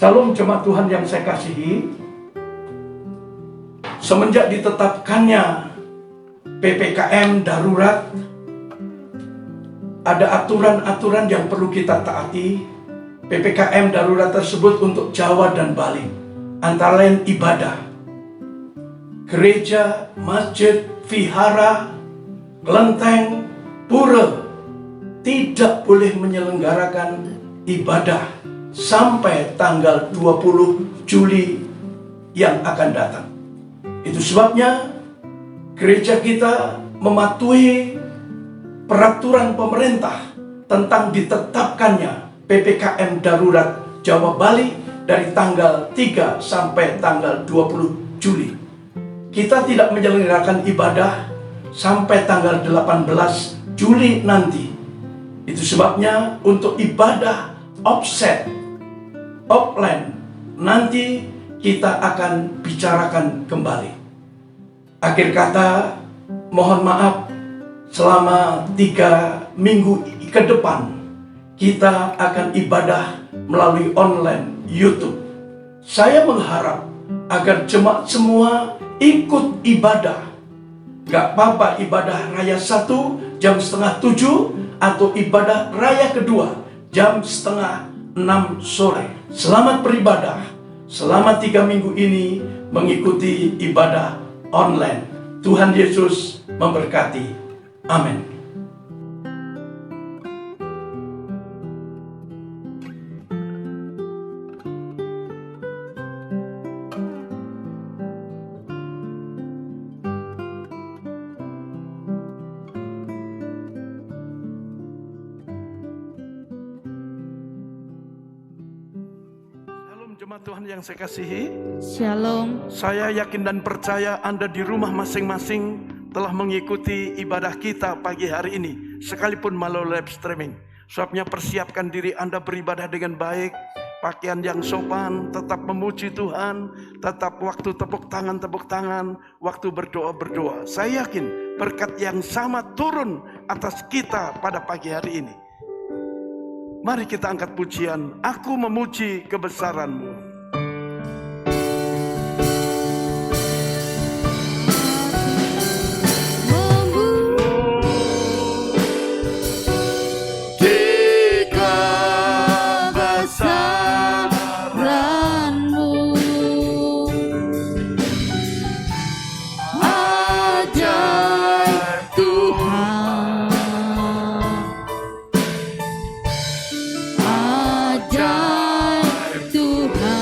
Salam jemaat Tuhan yang saya kasihi. Semenjak ditetapkannya PPKM darurat, ada aturan-aturan yang perlu kita taati. PPKM darurat tersebut untuk Jawa dan Bali, antara lain ibadah. Gereja, masjid, vihara, kelenteng, pura tidak boleh menyelenggarakan ibadah sampai tanggal 20 Juli yang akan datang. Itu sebabnya gereja kita mematuhi peraturan pemerintah tentang ditetapkannya PPKM darurat Jawa Bali dari tanggal 3 sampai tanggal 20 Juli. Kita tidak menyelenggarakan ibadah sampai tanggal 18 Juli nanti. Itu sebabnya untuk ibadah offline nanti kita akan bicarakan kembali. Akhir kata, mohon maaf, selama 3 minggu ke depan kita akan ibadah melalui online YouTube. Saya mengharap agar jemaat semua ikut ibadah. Gak apa-apa ibadah raya 1 jam setengah 7 atau ibadah raya kedua jam setengah 6 sore. Selamat beribadah. Selama 3 minggu ini mengikuti ibadah online. Tuhan Yesus memberkati. Amin. Jemaat Tuhan yang saya kasihi, Shalom. saya yakin dan percaya Anda di rumah masing-masing telah mengikuti ibadah kita pagi hari ini, sekalipun melalui live streaming. Sebabnya persiapkan diri Anda beribadah dengan baik, pakaian yang sopan, tetap memuji Tuhan, tetap waktu tepuk tangan, waktu berdoa. Saya yakin berkat yang sama turun atas kita pada pagi hari ini. Mari kita angkat pujian, aku memuji kebesaran-Mu. Tuhan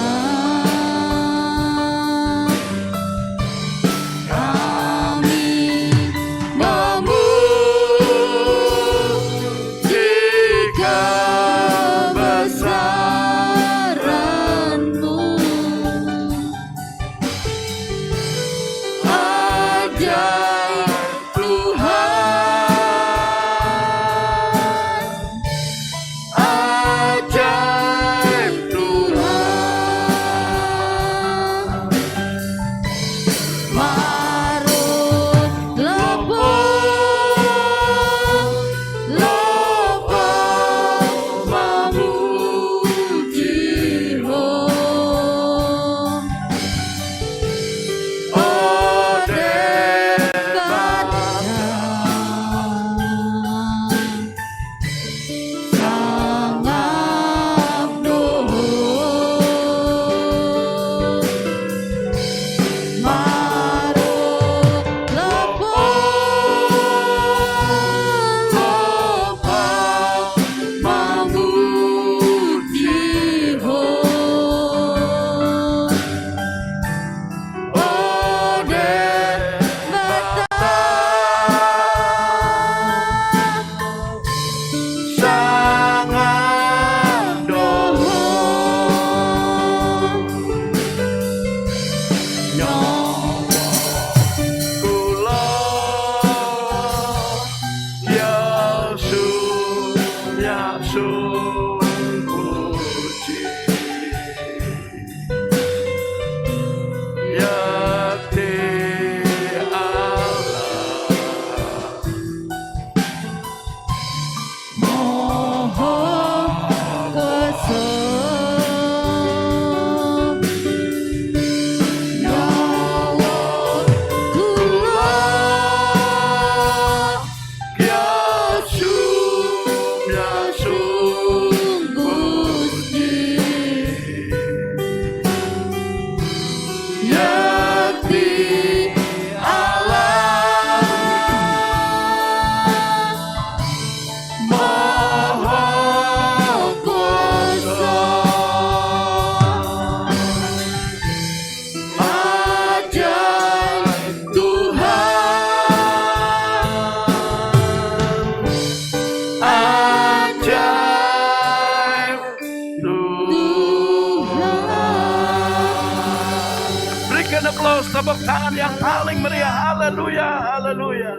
Aplaus tepuk tangan yang paling meriah. Haleluya, haleluya.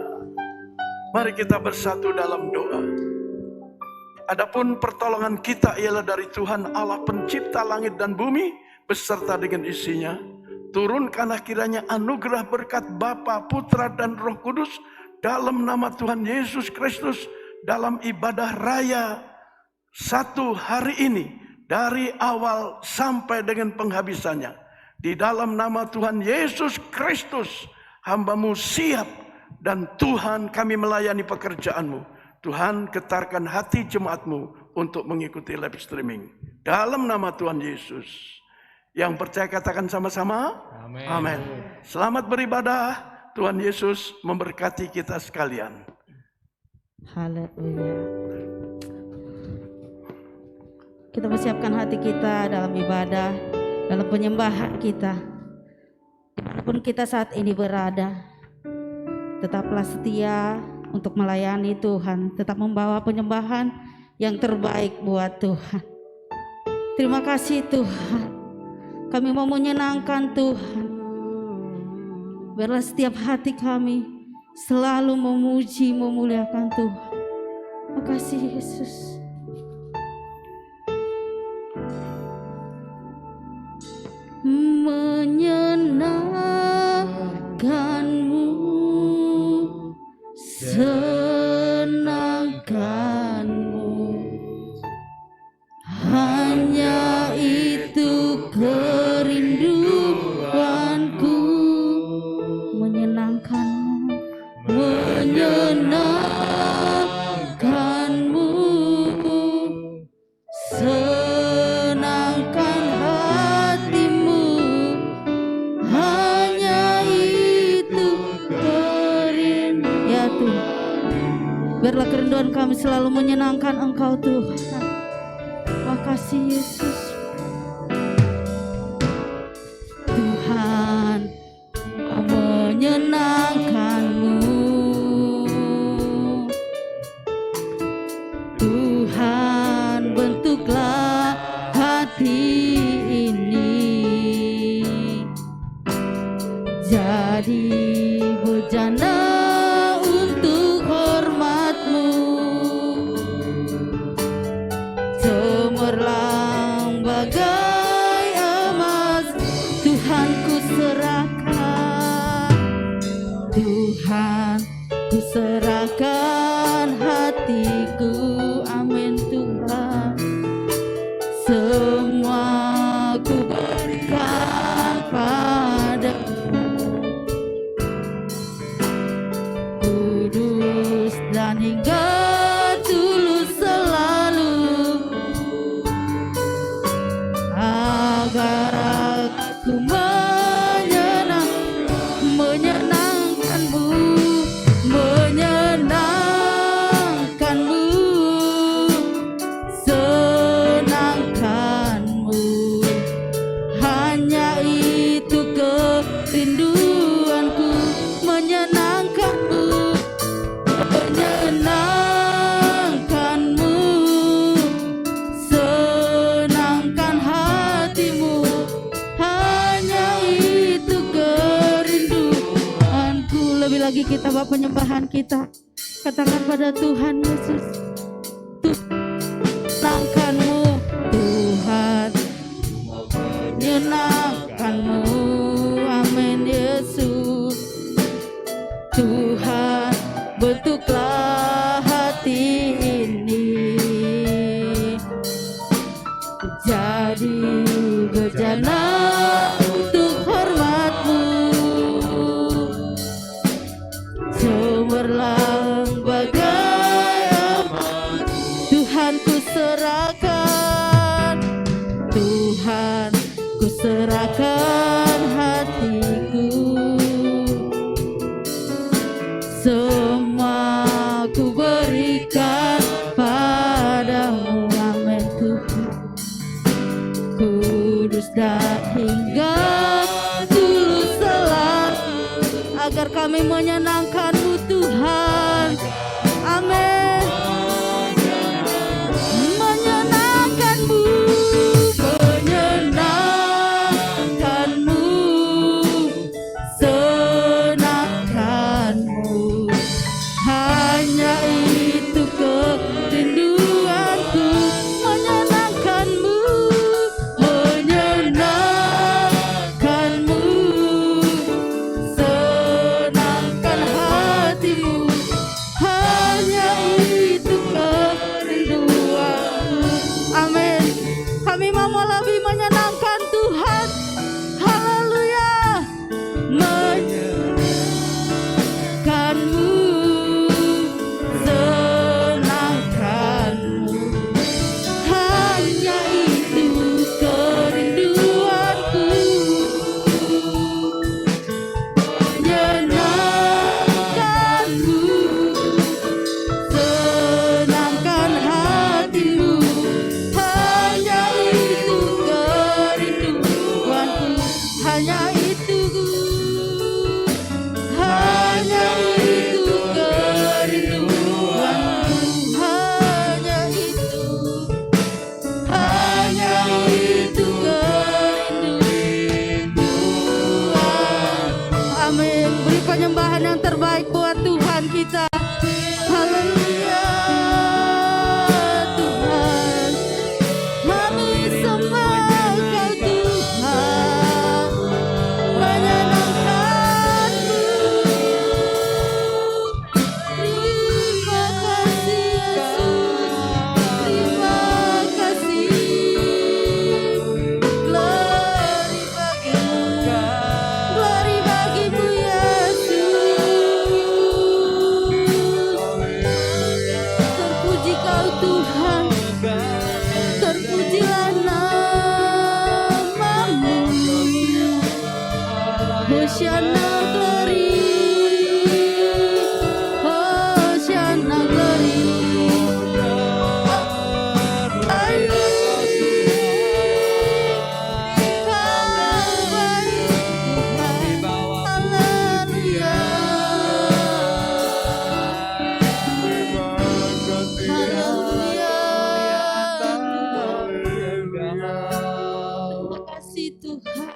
Mari kita bersatu dalam doa. Adapun pertolongan kita ialah dari Tuhan Allah pencipta langit dan bumi beserta dengan isinya. Turunkanlah kiranya anugerah berkat Bapa, Putra dan Roh Kudus dalam nama Tuhan Yesus Kristus dalam ibadah raya satu hari ini dari awal sampai dengan penghabisannya. Di dalam nama Tuhan Yesus Kristus hamba-Mu siap dan Tuhan kami melayani pekerjaan-Mu. Tuhan getarkan hati jemaat-Mu untuk mengikuti live streaming. Dalam nama Tuhan Yesus. Yang percaya katakan sama-sama. Amin. Amin. Selamat beribadah. Tuhan Yesus memberkati kita sekalian. Haleluya. Kita persiapkan hati kita dalam ibadah, dalam penyembahan kita. Dimanapun kita saat ini berada, tetaplah setia untuk melayani Tuhan, tetap membawa penyembahan yang terbaik buat Tuhan. Terima kasih Tuhan, kami mau menyenangkan Tuhan. Biarlah setiap hati kami selalu memuji, memuliakan Tuhan. Terima kasih Yesus. Menyenangkanmu, senangkanmu, hanya itu kerinduanku. Menyenangkanmu, menyenangkanmu, senangkan hatimu, hanya itu kerinduan. Ya Tuhan, biarlah kerinduan kami selalu menyenangkan Engkau Tuhan. Terima kasih Yesus. Tuhan, menyenangkanmu, Tuhan bentuklah hati ini jadi bejana untuk hormat-Mu. Cemerlang bagai emas, Tuhan ku serahkan. Tuhan ku serahkan hatiku. Amin Tuhan. Semua ku berikan padamu. Kudus dan hingga tulus selalu, agar aku menyenangkanmu, menyenangkanmu, senangkanmu, hanya itu kerinduanku. Menyenangkanmu, menyenangkanmu, senangkan hatimu, hanya itu kerinduanku. Lebih lagi kita bawa penyembahan kita, katakan pada Tuhan Yesus, menyenangkanmu Tuhan, menyenangkanmu. Amin Yesus. Tuhan bentuklah hati ini jadi bejana untuk hormat-Mu. Cemerlang bagai emas, Tuhan ku serahkan. Tuhan ku serahkan hatiku. Semua ku berikan padamu. Amin Tuhan. Kudus dan hingga tulus selalu, agar kami menyenangkan-Mu Tuhan. Amin. Menyenangkan-Mu, menyenangkan-Mu, Kami mau lebih menyenangkan Tuhan. Haleluya. Menyenangkanmu, senangkanmu, hanya itu kerinduanku. Menyenangkanmu, senangkan hatimu, hanya itu kerinduanku, hanya itu, hanya itu kerinduanku, hanya itu kerinduan. Amin. Beri penyembahan yang terbaik buat Tuhan kita. Haleluya. Tuhan, kami sembah Kau Tuhan, menyenangkan-Mu. Terima kasih Yesus, terima kasih. Glory bagimu Yesus. Terpuji Kau Tuhan, terpujilah nama-Mu. Hosiana glory, Hosiana glory. Terima kasih Tuhan.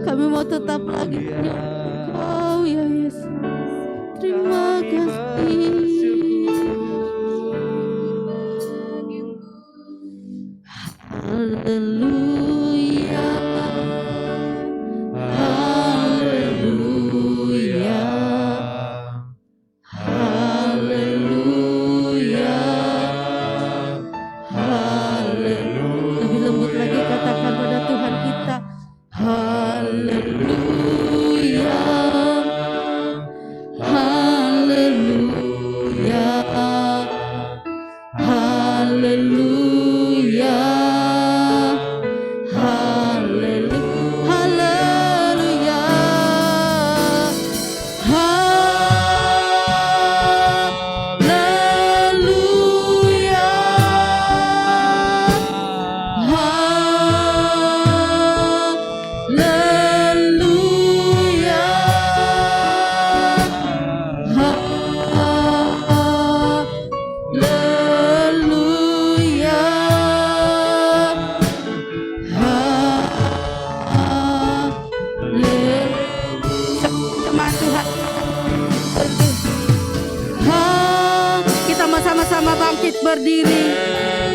Kami mau tetap lagi menyembah Kau ya Yesus. Terima kasih. Haleluya. Haleluya. Haleluya. Haleluya. Lebih lembut lagi katakan pada Tuhan kita. Haleluya. Haleluya. Haleluya. Haleluya. Sama-sama bangkit berdiri.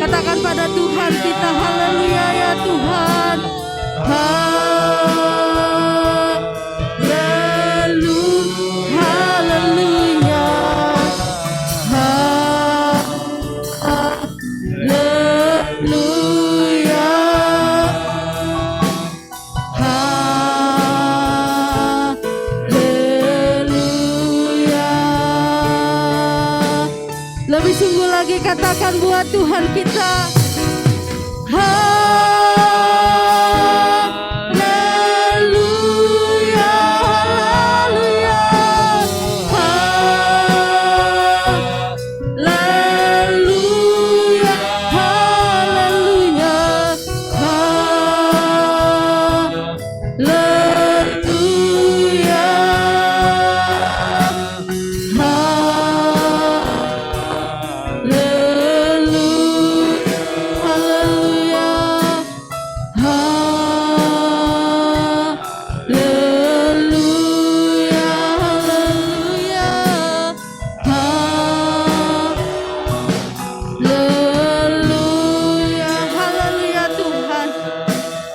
Katakan pada Tuhan kita, haleluya ya Tuhan. Haleluya. Haleluya. Lebih sungguh lagi katakan buat Tuhan kita. Haleluya, haleluya, haleluya, haleluya,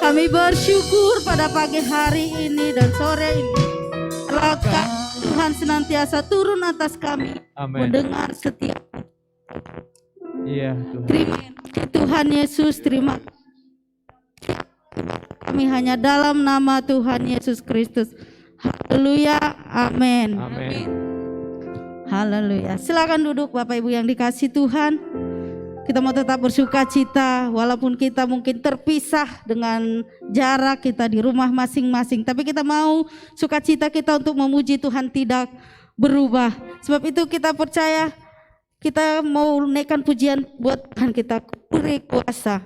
Kami bersyukur pada pagi hari ini dan sore ini. Berkat Tuhan senantiasa turun atas kami. Amin. Mendengar setiap Iya Tuhan. Terima kasih Tuhan Yesus, terima kami hanya dalam nama Tuhan Yesus Kristus. Haleluya, amin. Amin. Haleluya. Silakan duduk Bapak Ibu yang dikasih Tuhan. Kita mau tetap bersuka cita walaupun kita mungkin terpisah dengan jarak, kita di rumah masing-masing, tapi kita mau sukacita kita untuk memuji Tuhan tidak berubah. Sebab itu kita percaya kita mau naikkan pujian buat Tuhan kita beri kuasa.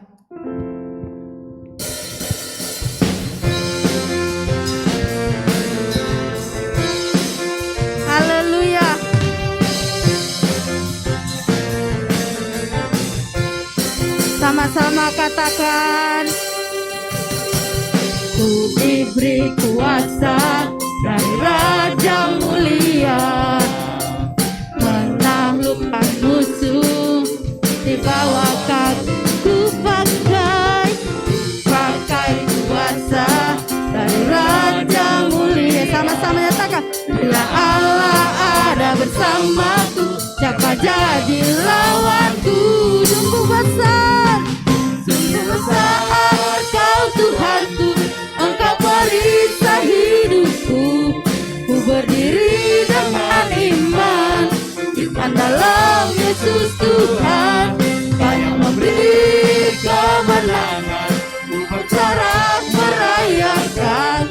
Haleluya. Sama-sama katakan, ku diberi kuasa dari Raja mulia, menaklukkan musuh di bawah kakiku, pakai kuasa dari Raja mulia. Sama-sama nyatakan, bila Allah ada bersamaku, siapa jadi lawanku? Sungguh besar Kau Tuhanku, Engkau perisai hidupku. Ku berdiri dengan iman dalam Yesus Tuhan, Kau yang memberi kemenangan. Ku bersorak merayakan,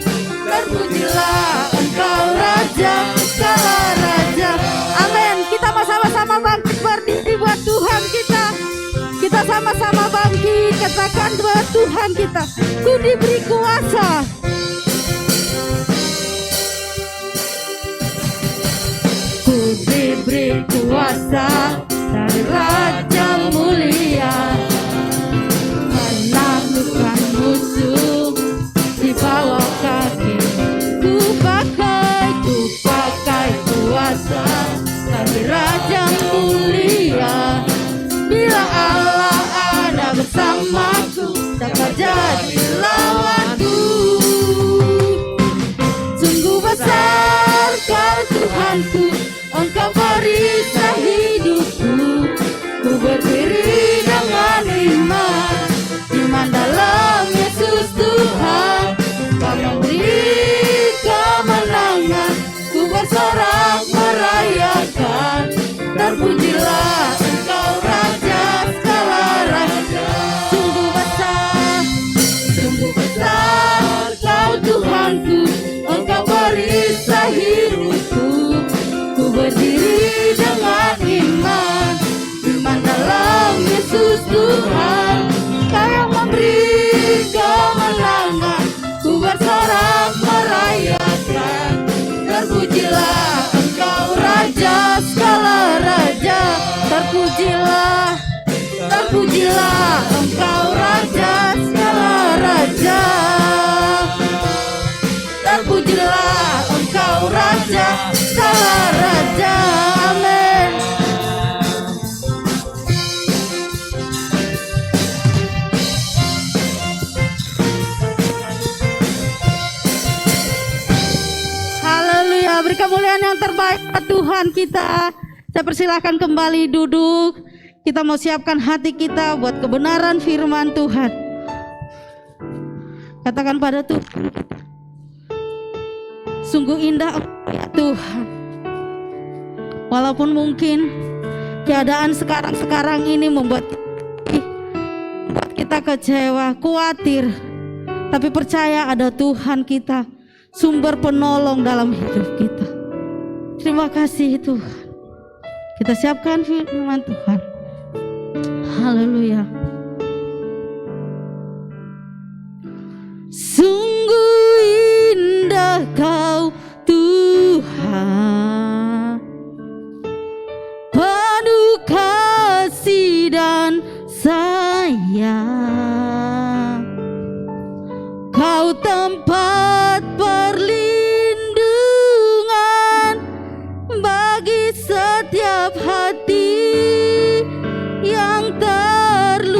terpujilah Engkau Raja segala raja. Amin. Kita mau sama-sama bangkit berdiri buat Tuhan kita. Kita sama-sama bangkit, katakan buat Tuhan kita, ku diberi kuasa. Ku diberi kuasa dari Raja mulia, menaklukkan musuh di bawah kaki. Ku pakai kuasa dari Raja mulia. Bila Allah ada bersamaku, dapat jadi lawanku. Sungguh besar Kau Tuhanku, Engkau perisai hidupku. Ku berdiri dengan iman dalam Yesus Tuhan, Kau memberi kemenangan. Ku bersorak merayakan, terpujilah Engkau Raja segala raja. Sungguh besar Kau Tuhanku, Engkau perisai hidupku. Ku berdiri dengan iman dalam Yesus Tuhan, Kau yang memberi kemenangan. Ku bersorak merayakan, terpujilah Engkau Raja segala raja. Terpujilah Engkau Raja segala raja. Terpujilah Engkau Raja segala raja. Amin. Haleluya, beri kemuliaan yang terbaik buat Tuhan kita. Saya persilahkan kembali duduk. Kita mau siapkan hati kita buat kebenaran firman Tuhan. Katakan pada Tuhan, sungguh indah ya Tuhan. Walaupun mungkin keadaan sekarang ini membuat kita kecewa, khawatir, tapi percaya ada Tuhan kita, sumber penolong dalam hidup kita. Terima kasih Tuhan. Kita siapkan firman Tuhan. Haleluya. Sungguh indah Kau Tuhan, penuh kasih dan sayang. Kau tempat perlindungan bagi setiap hati yang terluka.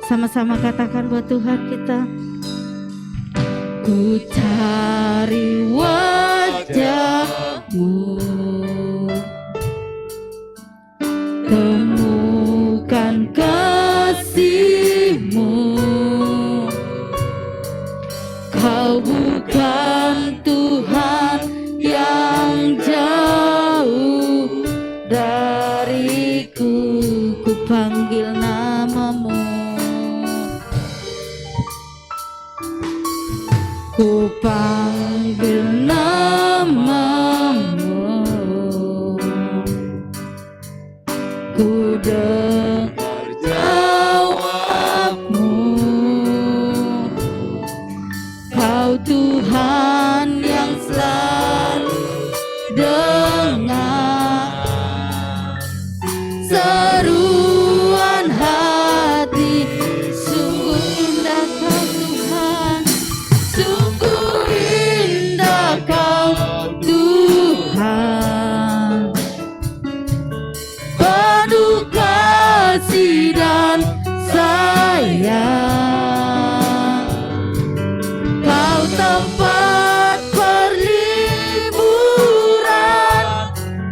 Sama-sama katakan buat Tuhan kita. Ku cari wajah-Mu, temukan kasih-Mu. Kau bukan Tuhan yang jauh dariku, ku panggil nama-Mu. Ku panggil nama-Mu, ku dengar jawab-Mu. Kau Tuhan yang selalu dengar seruan hati. Sungguh indah Kau Tuhan, sungguh indah Kau Tuhan, penuh kasih dan sayang. Kau tempat perliburan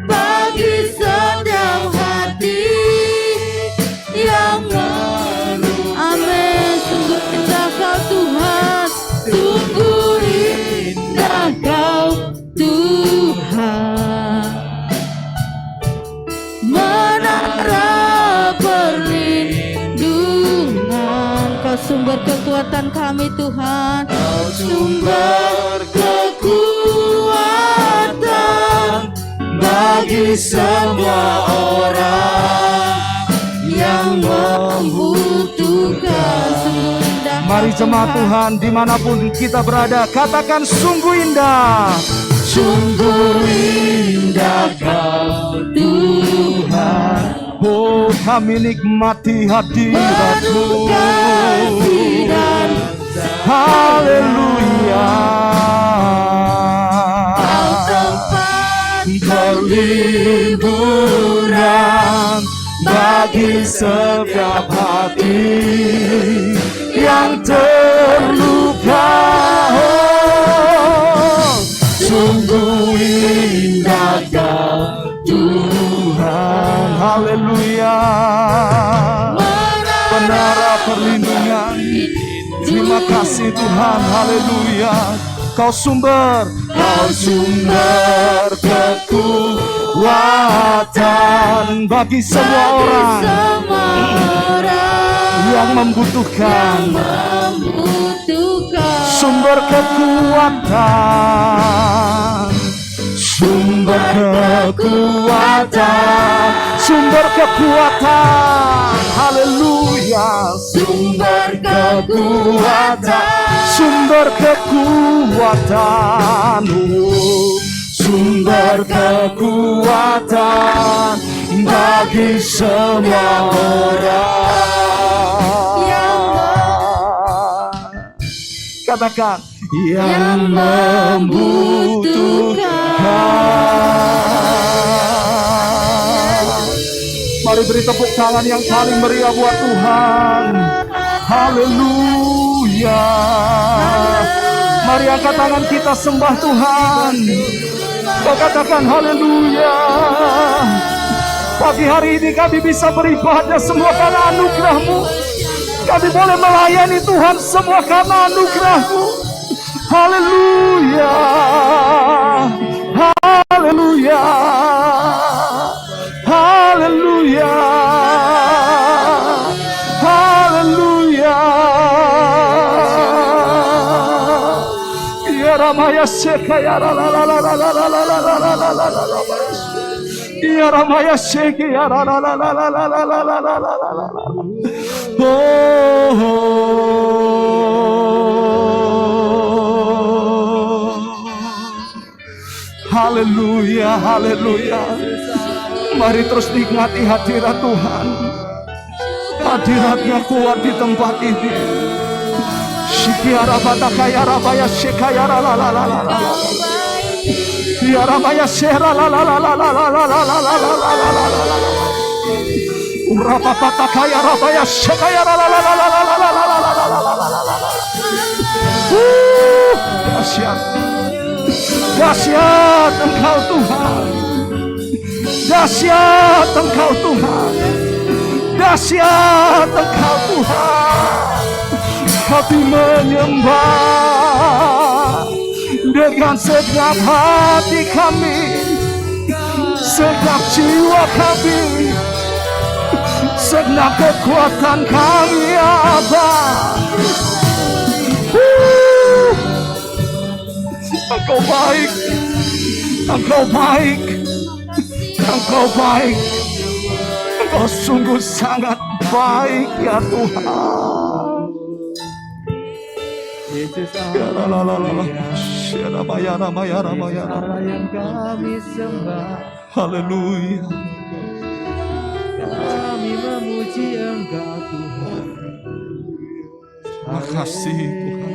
bagi setiap hati yang menunggu. Amin. Sungguh indah Kau Tuhan, sungguh indah Kau Tuhan, menara perlindungan. Kau sumber kekuatan kami Tuhan, Kau sumber kekuatan bagi semua orang yang membutuhkan. Sungguh indah Mari jemaat Tuhan dimanapun kita berada, katakan sungguh indah. sungguh indah Kau Tuhan, Oh, kami nikmati hadirat-Mu. penuh kasih dan Haleluya. Kau tempat Perliburan bagi setiap hati yang terluka. Oh, sungguh indah Kau Tuhan. Haleluya. Menara perlindungan. Terima kasih Tuhan. Haleluya. Kau sumber kekuatan bagi semua orang yang membutuhkan. Sumber kekuatan, sumber kekuatan, sumber kekuatan. Haleluya. Sumber kekuatan, sumber kekuatan. Oh, sumber kekuatan bagi semua orang. Katakan yang membutuhkan. Mari beri tepuk tangan yang paling meriah buat Tuhan. Haleluya. Mari angkat tangan kita sembah Tuhan. Kau katakan haleluya. Pagi hari ini kami bisa beribadah semua karena anugerah-Mu. Kami boleh melayani Tuhan semua karena anugerah-Mu. Haleluya. Haleluya. Haleluya. Haleluya. Ya Ramaya Sheka ya la la la la la la la la la la la la la la. Ya Ramaya Sheka ya la la la la la la la la la la la la. Haleluya, haleluya. Mari terus nikmati hadirat Tuhan. Hadiratnya kuat di tempat ini. Shikiara batakaya rabaya shekaya la la la la la la. Ya rabaya shera la la la la la la la la la la la la la la. Rapapatakaya rabaya shakaya dahsyat. Dahsyat Engkau Tuhan. Dahsyat Engkau Tuhan. Dahsyat Engkau Tuhan. Kami menyembah dengan segenap hati kami, segenap jiwa kami, segenap kekuatan kami, ya Allah. Engkau baik, Engkau baik, Engkau baik, Engkau sungguh sangat baik ya Tuhan. Yesus Allah yang kami sembah, haleluya. kami memuji Engkau Tuhan. Terima kasih Tuhan.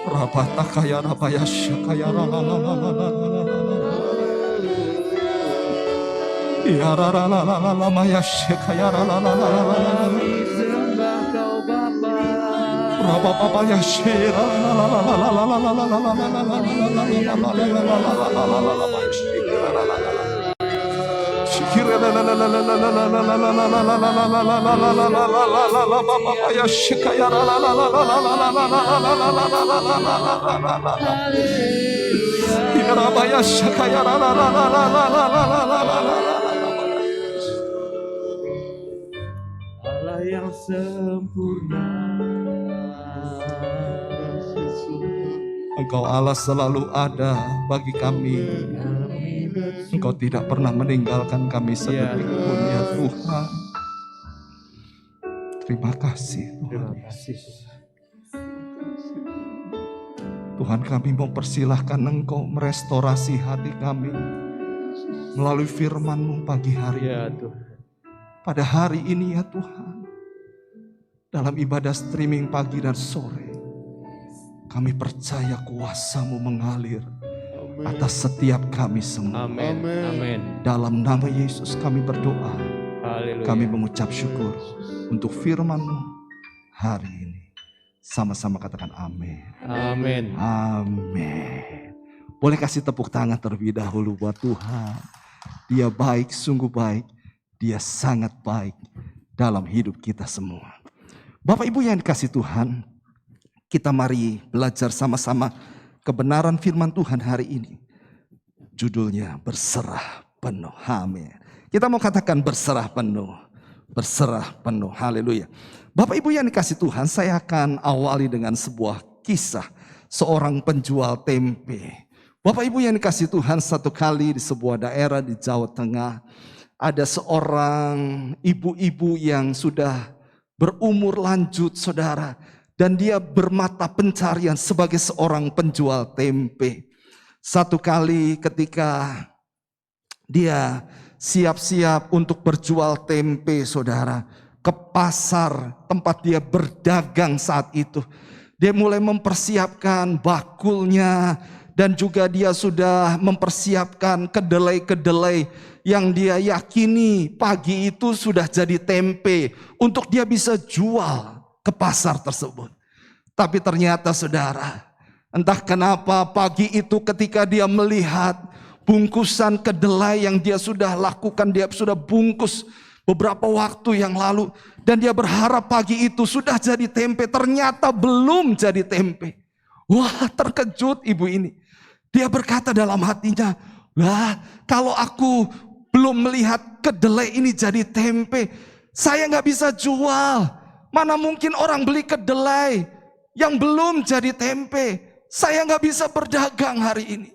Rabatakaya rabaya syakaya ya la maya syakaya Kami sembah Kau Bapa, rababaya syira Allah yang sempurna. Engkau Allah selalu ada bagi kami. Engkau tidak pernah meninggalkan kami sedetik pun ya Tuhan. Terima kasih Tuhan. Tuhan, kami mau persilahkan Engkau merestorasi hati kami melalui firman-Mu pagi hari Ya ini. Tuhan. Pada hari ini ya Tuhan, dalam ibadah streaming pagi dan sore, kami percaya kuasa-Mu mengalir atas setiap kami semua. Amin. Amin. Dalam nama Yesus kami berdoa. Haleluya. Kami mengucap syukur untuk firman-Mu hari ini. Sama-sama katakan amin. Amin. Amin. Boleh kasih tepuk tangan terlebih dahulu buat Tuhan. Dia baik, sungguh baik. Dia sangat baik dalam hidup kita semua. Bapak Ibu yang dikasih Tuhan, kita mari belajar sama-sama kebenaran firman Tuhan hari ini. Judulnya berserah penuh. Amin. Kita mau katakan berserah penuh. Berserah penuh. Haleluya. Bapak Ibu yang dikasih Tuhan, saya akan awali dengan sebuah kisah seorang penjual tempe. Bapak Ibu yang dikasih Tuhan, satu kali di sebuah daerah di Jawa Tengah, ada seorang ibu-ibu yang sudah berumur lanjut, saudara. Dan dia bermata pencarian sebagai seorang penjual tempe. Satu kali ketika dia siap-siap untuk berjual tempe, saudara, ke pasar tempat dia berdagang saat itu. Dia mulai mempersiapkan bakulnya dan juga dia sudah mempersiapkan kedelai-kedelai yang dia yakini pagi itu sudah jadi tempe untuk dia bisa jual ke pasar tersebut. Tapi ternyata saudara, entah kenapa pagi itu ketika dia melihat bungkusan kedelai yang dia sudah lakukan, dia sudah bungkus beberapa waktu yang lalu, dan dia berharap pagi itu sudah jadi tempe, ternyata belum jadi tempe. Wah, terkejut ibu ini. Dia berkata dalam hatinya, "Lah, kalau aku belum melihat kedelai ini jadi tempe, saya nggak bisa jual. Mana mungkin orang beli kedelai yang belum jadi tempe. Saya nggak bisa berdagang hari ini."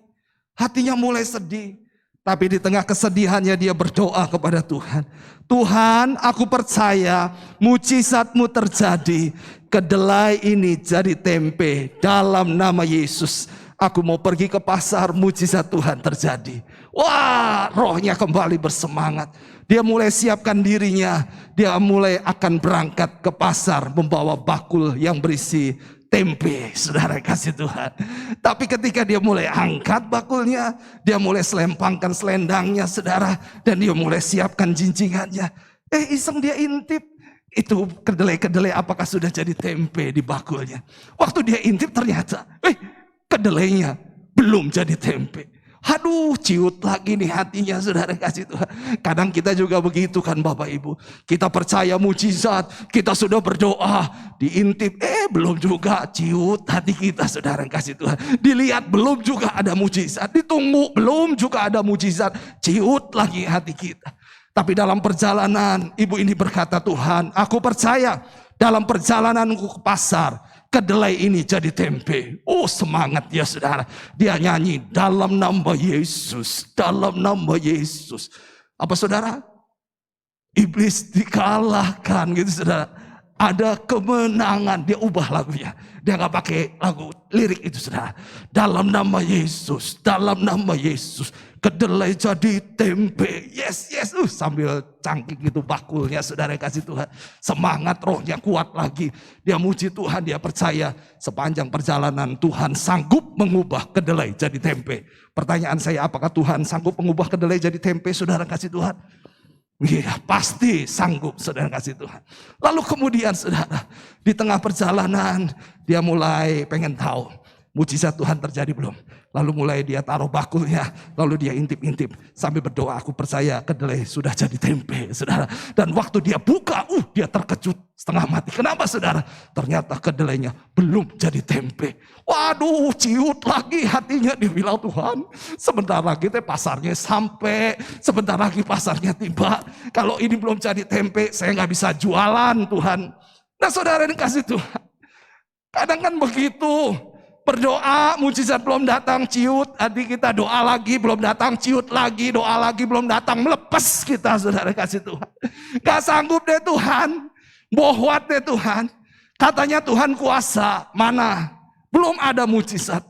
Hatinya mulai sedih. Tapi di tengah kesedihannya dia berdoa kepada Tuhan. "Tuhan, aku percaya mujizat-Mu terjadi. Kedelai ini jadi tempe dalam nama Yesus. Aku mau pergi ke pasar, mujizat Tuhan terjadi." Wah, rohnya kembali bersemangat. Dia mulai siapkan dirinya. Dia mulai akan berangkat ke pasar membawa bakul yang berisi tempe, saudara kasih Tuhan. Tapi ketika dia mulai angkat bakulnya, dia mulai selempangkan selendangnya, saudara, dan dia mulai siapkan jinjingannya. Iseng dia intip, itu kedelai-kedelai apakah sudah jadi tempe di bakulnya. Waktu dia intip ternyata, kedelainya belum jadi tempe. Aduh, ciut lagi nih hatinya, saudara kasih Tuhan. Kadang kita juga begitu kan Bapak Ibu. Kita percaya mujizat, kita sudah berdoa, diintip, belum juga, ciut hati kita, saudara kasih Tuhan. Dilihat belum juga ada mujizat, ditunggu belum juga ada mujizat, ciut lagi hati kita. Tapi dalam perjalanan, ibu ini berkata, Tuhan, aku percaya dalam perjalananku ke pasar, kedelai ini jadi tempe. Semangat ya saudara. Dia nyanyi dalam nama Yesus, dalam nama Yesus. Apa saudara? Iblis dikalahkan gitu saudara. Ada kemenangan. Dia ubah lagunya. Dia gak pakai lagu lirik itu saudara. Dalam nama Yesus, dalam nama Yesus. Kedelai jadi tempe. Yes, yes. Sambil cangkik gitu bakulnya saudara kasih Tuhan. Semangat rohnya kuat lagi. Dia muji Tuhan, dia percaya sepanjang perjalanan Tuhan sanggup mengubah kedelai jadi tempe. Pertanyaan saya, apakah Tuhan sanggup mengubah kedelai jadi tempe saudara kasih Tuhan? Iya, pasti sanggup saudara kasih Tuhan. Lalu kemudian saudara, di tengah perjalanan dia mulai pengen tahu mujizat Tuhan terjadi belum. Lalu mulai dia taruh bakulnya, lalu dia intip-intip sambil berdoa, aku percaya kedelai sudah jadi tempe saudara. Dan waktu dia buka, dia terkejut setengah mati. Kenapa saudara? Ternyata kedelainya belum jadi tempe. Waduh, ciut lagi hatinya. Dia bilang, Tuhan, sebentar lagi pasarnya sampai, sebentar lagi pasarnya tiba. Kalau ini belum jadi tempe, saya nggak bisa jualan Tuhan. Nah saudara dikasih Tuhan, kadang kan begitu. Berdoa, mujizat belum datang, ciut. Hati kita doa lagi, belum datang, ciut lagi. Doa lagi, belum datang, melepas kita, saudara kasih Tuhan. Gak sanggup deh Tuhan. Bohwat deh Tuhan. Katanya Tuhan kuasa, mana? Belum ada mujizat.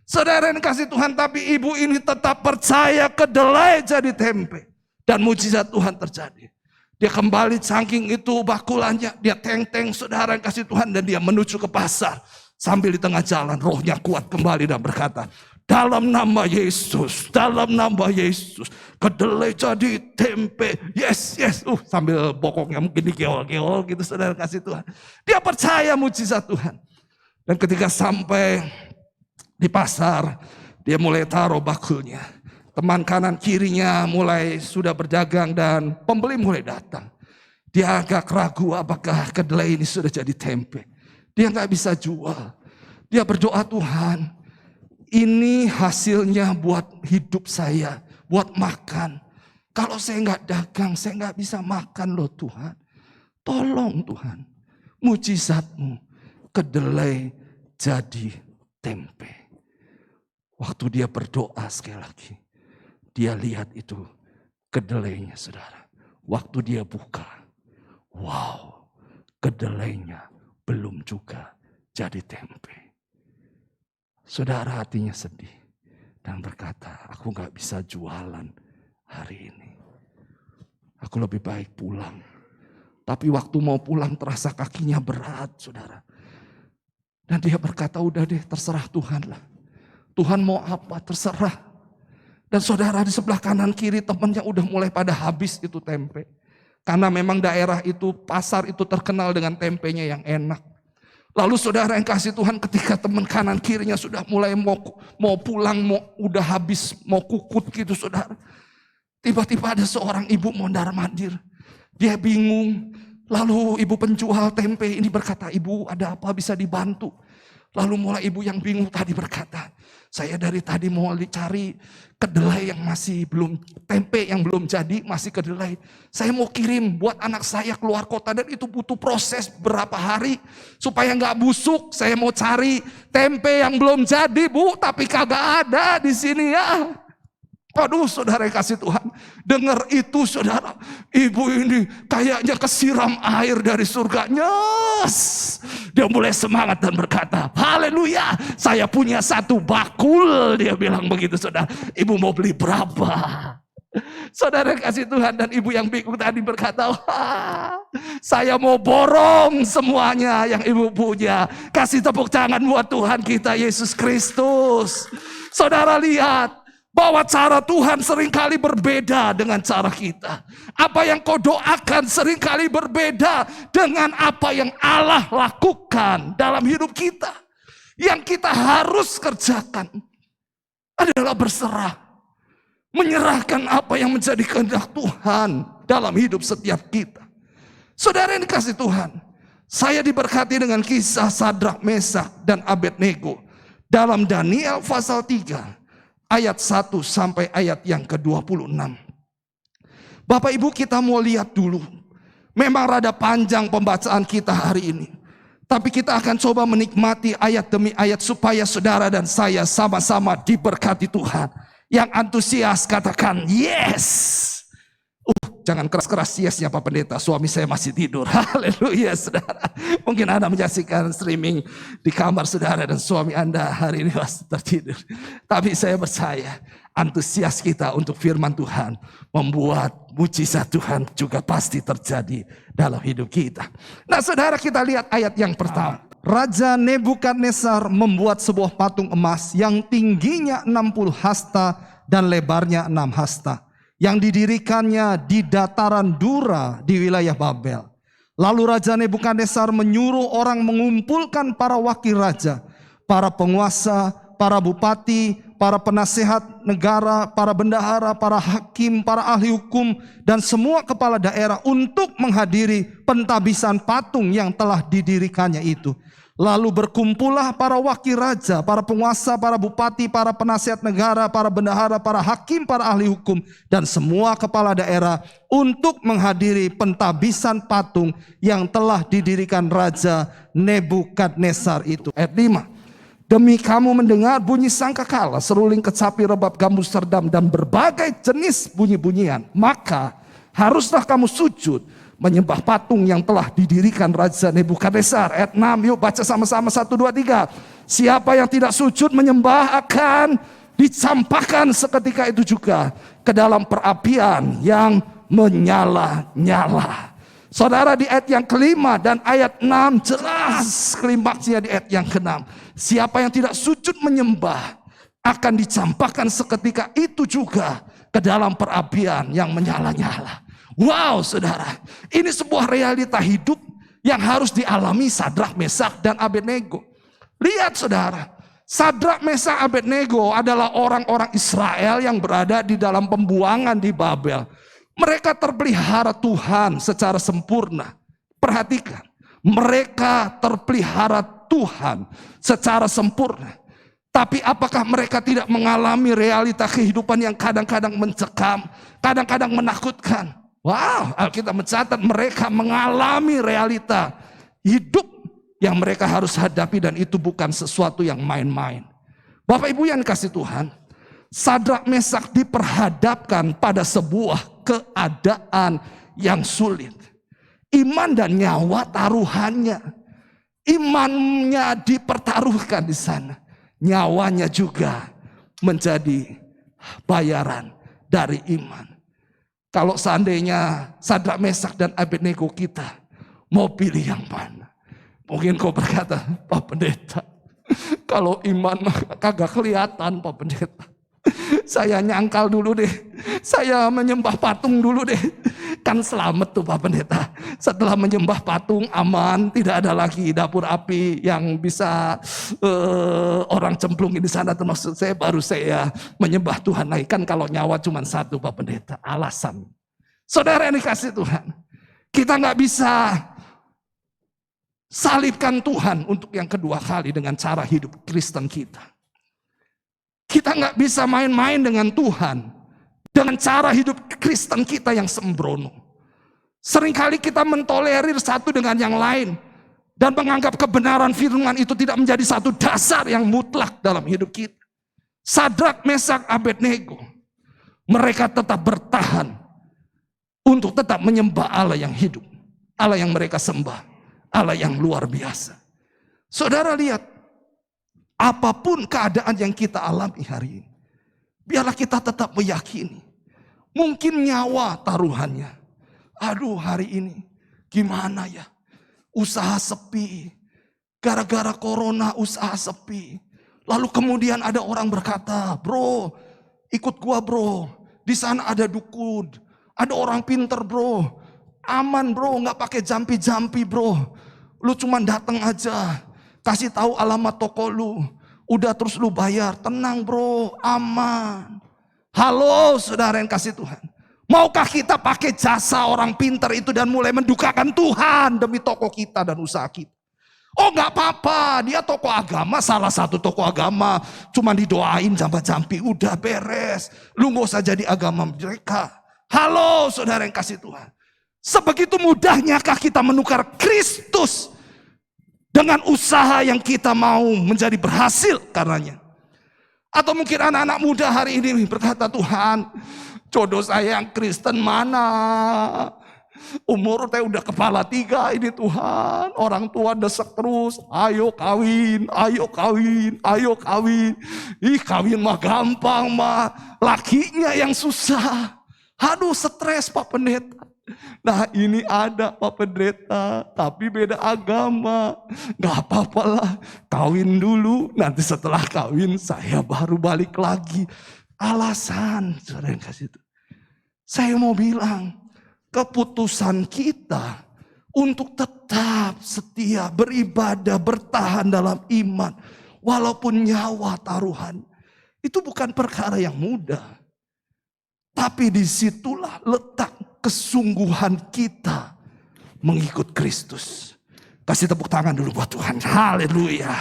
Saudara yang kasih Tuhan, tapi ibu ini tetap percaya kedelai jadi tempe. Dan mujizat Tuhan terjadi. Dia kembali saking itu bakulannya. Dia teng-teng saudara yang kasih Tuhan. Dan dia menuju ke pasar. Sambil di tengah jalan rohnya kuat kembali dan berkata, dalam nama Yesus, dalam nama Yesus, kedelai jadi tempe. Yes, yes. Sambil bokongnya mungkin digeol-geol gitu saudara kasih Tuhan. Dia percaya mujizat Tuhan. Dan ketika sampai di pasar, dia mulai taruh bakulnya. Teman kanan kirinya mulai sudah berdagang dan pembeli mulai datang. Dia agak ragu apakah kedelai ini sudah jadi tempe. Dia nggak bisa jual. Dia berdoa, Tuhan, ini hasilnya buat hidup saya, buat makan. Kalau saya nggak dagang, saya nggak bisa makan loh Tuhan. Tolong Tuhan, mujizat-Mu, kedelai jadi tempe. Waktu dia berdoa sekali lagi, dia lihat itu kedelainya saudara. Waktu dia buka, wow, kedelainya belum juga jadi tempe. Saudara hatinya sedih dan berkata, aku gak bisa jualan hari ini. Aku lebih baik pulang. Tapi waktu mau pulang terasa kakinya berat saudara. Dan dia berkata, udah deh terserah Tuhan lah. Tuhan mau apa terserah. Dan saudara di sebelah kanan kiri temannya udah mulai pada habis itu tempe. Karena memang daerah itu, pasar itu terkenal dengan tempenya yang enak. Lalu saudara yang kasih Tuhan, ketika teman kanan kirinya sudah mulai mau pulang, udah habis, mau kukut gitu saudara. Tiba-tiba ada seorang ibu mondar-mandir. Dia bingung. Lalu ibu penjual tempe ini berkata, ibu ada apa bisa dibantu? Lalu mulai ibu yang bingung tadi berkata, saya dari tadi mau cari kedelai yang masih belum, tempe yang belum jadi, masih kedelai. Saya mau kirim buat anak saya keluar kota dan itu butuh proses berapa hari. Supaya nggak busuk, saya mau cari tempe yang belum jadi bu, tapi kagak ada di sini ya. Aduh saudara kasih Tuhan, dengar itu saudara, ibu ini kayaknya kesiram air dari surga. Yes. Dia mulai semangat dan berkata, haleluya, saya punya satu bakul. Dia bilang begitu saudara, ibu mau beli berapa? Saudara kasih Tuhan, dan ibu yang bingung tadi berkata, wah, saya mau borong semuanya yang ibu punya. Kasih tepuk tangan buat Tuhan kita Yesus Kristus. Saudara lihat bahwa cara Tuhan seringkali berbeda dengan cara kita. Apa yang kau doakan seringkali berbeda dengan apa yang Allah lakukan dalam hidup kita. Yang kita harus kerjakan adalah berserah. Menyerahkan apa yang menjadi kehendak Tuhan dalam hidup setiap kita. Saudara yang dikasih Tuhan, saya diberkati dengan kisah Sadrak, Mesak, dan Abednego dalam Daniel pasal 3 ayat 1 sampai ayat yang ke-26. Bapak Ibu, kita mau lihat dulu. Memang rada panjang pembacaan kita hari ini, tapi kita akan coba menikmati ayat demi ayat supaya saudara dan saya sama-sama diberkati Tuhan. Yang antusias katakan yes. Jangan keras-keras yesnya Pak Pendeta, suami saya masih tidur. Haleluya saudara. Mungkin Anda menyaksikan streaming di kamar saudara dan suami Anda hari ini masih tertidur. Tapi saya percaya antusias kita untuk firman Tuhan membuat mujizat Tuhan juga pasti terjadi dalam hidup kita. Nah saudara, kita lihat ayat yang pertama. Raja Nebukadnezar membuat sebuah patung emas yang tingginya 60 hasta dan lebarnya 6 hasta, yang didirikannya di dataran Dura di wilayah Babel. Lalu Raja Nebukadnezar menyuruh orang mengumpulkan para wakil raja, para penguasa, para bupati, para penasehat negara, para bendahara, para hakim, para ahli hukum, dan semua kepala daerah untuk menghadiri pentabisan patung yang telah didirikannya itu. Lalu berkumpullah para wakil raja, para penguasa, para bupati, para penasihat negara, para bendahara, para hakim, para ahli hukum, dan semua kepala daerah untuk menghadiri pentabisan patung yang telah didirikan Raja Nebukadnezar itu. Ayat 5. Demi kamu mendengar bunyi sangkakala, seruling kecapi, rebab gambus serdam, dan berbagai jenis bunyi-bunyian, maka haruslah kamu sujud menyembah patung yang telah didirikan Raja Nebukadnezar. Ayat 6, yuk baca sama-sama 1, 2, 3. Siapa yang tidak sujud menyembah akan dicampakkan seketika itu juga ke dalam perapian yang menyala-nyala. Saudara, di ayat yang kelima dan ayat 6 jelas klimaksnya di ayat yang ke-6. Siapa yang tidak sujud menyembah akan dicampakkan seketika itu juga ke dalam perapian yang menyala-nyala. Wow saudara, ini sebuah realita hidup yang harus dialami Sadrak, Mesak, dan Abednego. Lihat saudara, Sadrak, Mesak, Abednego adalah orang-orang Israel yang berada di dalam pembuangan di Babel. Mereka terpelihara Tuhan secara sempurna. Perhatikan, mereka terpelihara Tuhan secara sempurna. Tapi apakah mereka tidak mengalami realita kehidupan yang kadang-kadang mencekam, kadang-kadang menakutkan? Wow, Alkitab mencatat mereka mengalami realita hidup yang mereka harus hadapi, dan itu bukan sesuatu yang main-main. Bapak Ibu yang dikasih Tuhan, Sadrak, Mesak diperhadapkan pada sebuah keadaan yang sulit. Iman dan nyawa taruhannya. Imannya dipertaruhkan di sana. Nyawanya juga menjadi bayaran dari iman. Kalau seandainya Sadrak, Mesak, dan Abednego kita mau pilih yang mana? Mungkin kau berkata, Pak Pendeta, kalau iman kagak kelihatan Pak Pendeta. Saya nyangkal dulu deh, saya menyembah patung dulu deh. Kan selamat tuh Pak Pendeta. Setelah menyembah patung aman, tidak ada lagi dapur api yang bisa orang cemplungin di sana. Termasuk saya, baru saya menyembah Tuhan lagi. Kan kalau nyawa cuma satu Pak Pendeta, alasan. Saudara yang dikasih Tuhan, kita nggak bisa salibkan Tuhan untuk yang kedua kali dengan cara hidup Kristen kita. Kita nggak bisa main-main dengan Tuhan dengan cara hidup Kristen kita yang sembrono. Seringkali kita mentolerir satu dengan yang lain dan menganggap kebenaran firman itu tidak menjadi satu dasar yang mutlak dalam hidup kita. Sadrak, Mesak, Abednego, mereka tetap bertahan untuk tetap menyembah Allah yang hidup, Allah yang mereka sembah, Allah yang luar biasa. Saudara lihat, apapun keadaan yang kita alami hari ini, biarlah kita tetap meyakini Mungkin nyawa taruhannya. Aduh, hari ini gimana ya? Usaha sepi. Gara-gara corona usaha sepi. Lalu kemudian ada orang berkata, bro, ikut gua bro. Di sana ada dukun. Ada orang pinter bro. Aman bro, gak pakai jampi-jampi bro. Lu cuman datang aja. Kasih tahu alamat toko lu. Udah terus lu bayar. Tenang bro, aman. Halo saudara yang kasih Tuhan. Maukah kita pakai jasa orang pinter itu dan mulai mendukakan Tuhan demi toko kita dan usaha kita? Oh gak apa-apa, dia toko agama, salah satu toko agama. Cuma didoain jampi-jampi, udah beres. Lu gak usah jadi agama mereka. Halo saudara yang kasih Tuhan. Sebegitu mudahnyakah kita menukar Kristus dengan usaha yang kita mau menjadi berhasil karenanya? Atau mungkin anak-anak muda hari ini berkata, Tuhan, jodoh saya yang Kristen mana? Umur saya udah kepala 3 ini Tuhan. Orang tua desek terus, ayo kawin, ayo kawin, ayo kawin. Ih kawin mah gampang mah, lakinya yang susah. Aduh stres Pak Pendeta. Nah ini ada Pak Pendeta, tapi beda agama. Gak apa-apa lah, kawin dulu. Nanti setelah kawin saya baru balik lagi. Alasan, saudara yang kasih itu. Saya mau bilang, keputusan kita untuk tetap setia, beribadah, bertahan dalam iman. Walaupun nyawa taruhan. Itu bukan perkara yang mudah. Tapi disitulah letak kesungguhan kita mengikut Kristus. Kasih tepuk tangan dulu buat Tuhan. Haleluya.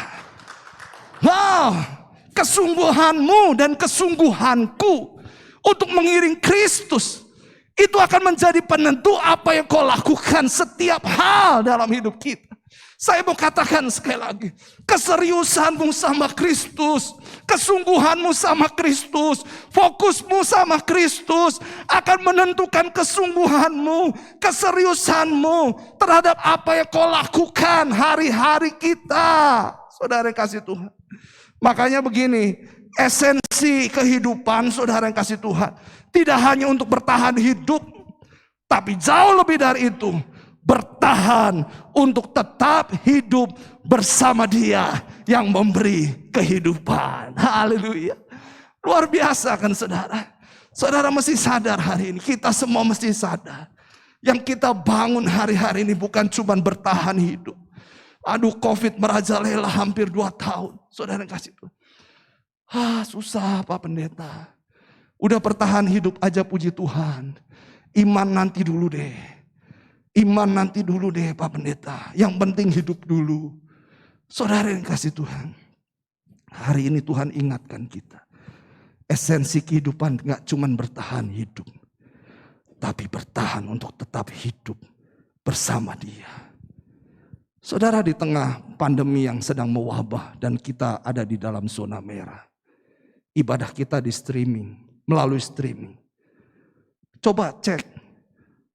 Wow, kesungguhanmu dan kesungguhanku untuk mengiring Kristus itu akan menjadi penentu apa yang kau lakukan setiap hal dalam hidup kita. Saya mau katakan sekali lagi, keseriusanmu sama Kristus, kesungguhanmu sama Kristus, fokusmu sama Kristus akan menentukan kesungguhanmu, keseriusanmu terhadap apa yang kau lakukan hari-hari kita. Saudara yang kasih Tuhan. Makanya begini, esensi kehidupan saudara yang kasih Tuhan tidak hanya untuk bertahan hidup, tapi jauh lebih dari itu, bertahan untuk tetap hidup bersama Dia yang memberi kehidupan. Haleluya. Luar biasa kan saudara. Saudara mesti sadar hari ini, kita semua mesti sadar. Yang kita bangun hari-hari ini bukan cuma bertahan hidup. Aduh, Covid merajalela hampir 2 tahun. Saudara yang kasih Tuhan. Susah Pak Pendeta. Udah bertahan hidup aja puji Tuhan. Iman nanti dulu deh. Iman nanti dulu deh Pak Pendeta. Yang penting hidup dulu. Saudara yang kasih Tuhan. Hari ini Tuhan ingatkan kita. Esensi kehidupan gak cuma bertahan hidup. Tapi bertahan untuk tetap hidup bersama Dia. Saudara, di tengah pandemi yang sedang mewabah dan kita ada di dalam zona merah. Ibadah kita di streaming, melalui streaming. Coba cek.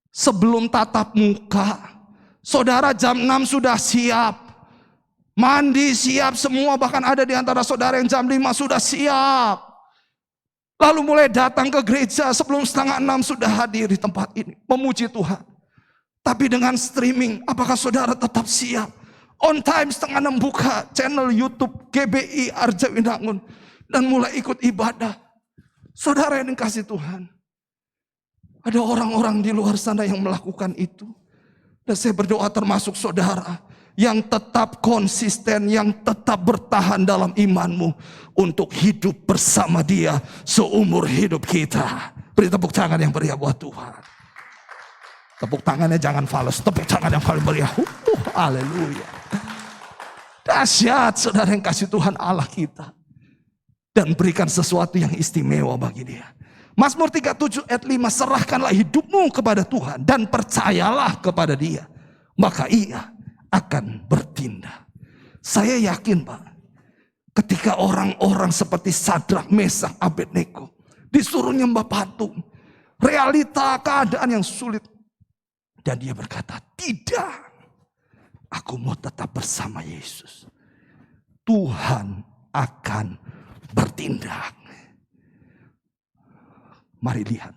Sebelum tatap muka, saudara jam 6 sudah siap. Mandi siap semua, bahkan ada di antara saudara yang jam 5 sudah siap. Lalu mulai datang ke gereja sebelum 5:30 sudah hadir di tempat ini. Memuji Tuhan. Tapi dengan streaming, apakah saudara tetap siap? On time 5:30 buka channel YouTube GBI Arjawinangun. Dan mulai ikut ibadah. Saudara yang dikasih Tuhan. Ada orang-orang di luar sana yang melakukan itu. Dan saya berdoa termasuk saudara yang tetap konsisten, yang tetap bertahan dalam imanmu untuk hidup bersama Dia seumur hidup kita. Beri tepuk tangan yang meriah buat Tuhan. Tepuk tangannya jangan fals, tepuk tangan yang paling meriah. Haleluya. Dahsyat saudara yang kasih Tuhan Allah kita. Dan berikan sesuatu yang istimewa bagi Dia. Mazmur 37 ayat 5, serahkanlah hidupmu kepada Tuhan dan percayalah kepada Dia, maka Ia akan bertindak. Saya yakin Pak, ketika orang-orang seperti Sadrak, Mesak, Abednego disuruh nyembah patung, realita keadaan yang sulit, dan dia berkata, tidak, aku mau tetap bersama Yesus. Tuhan akan bertindak. Mari lihat.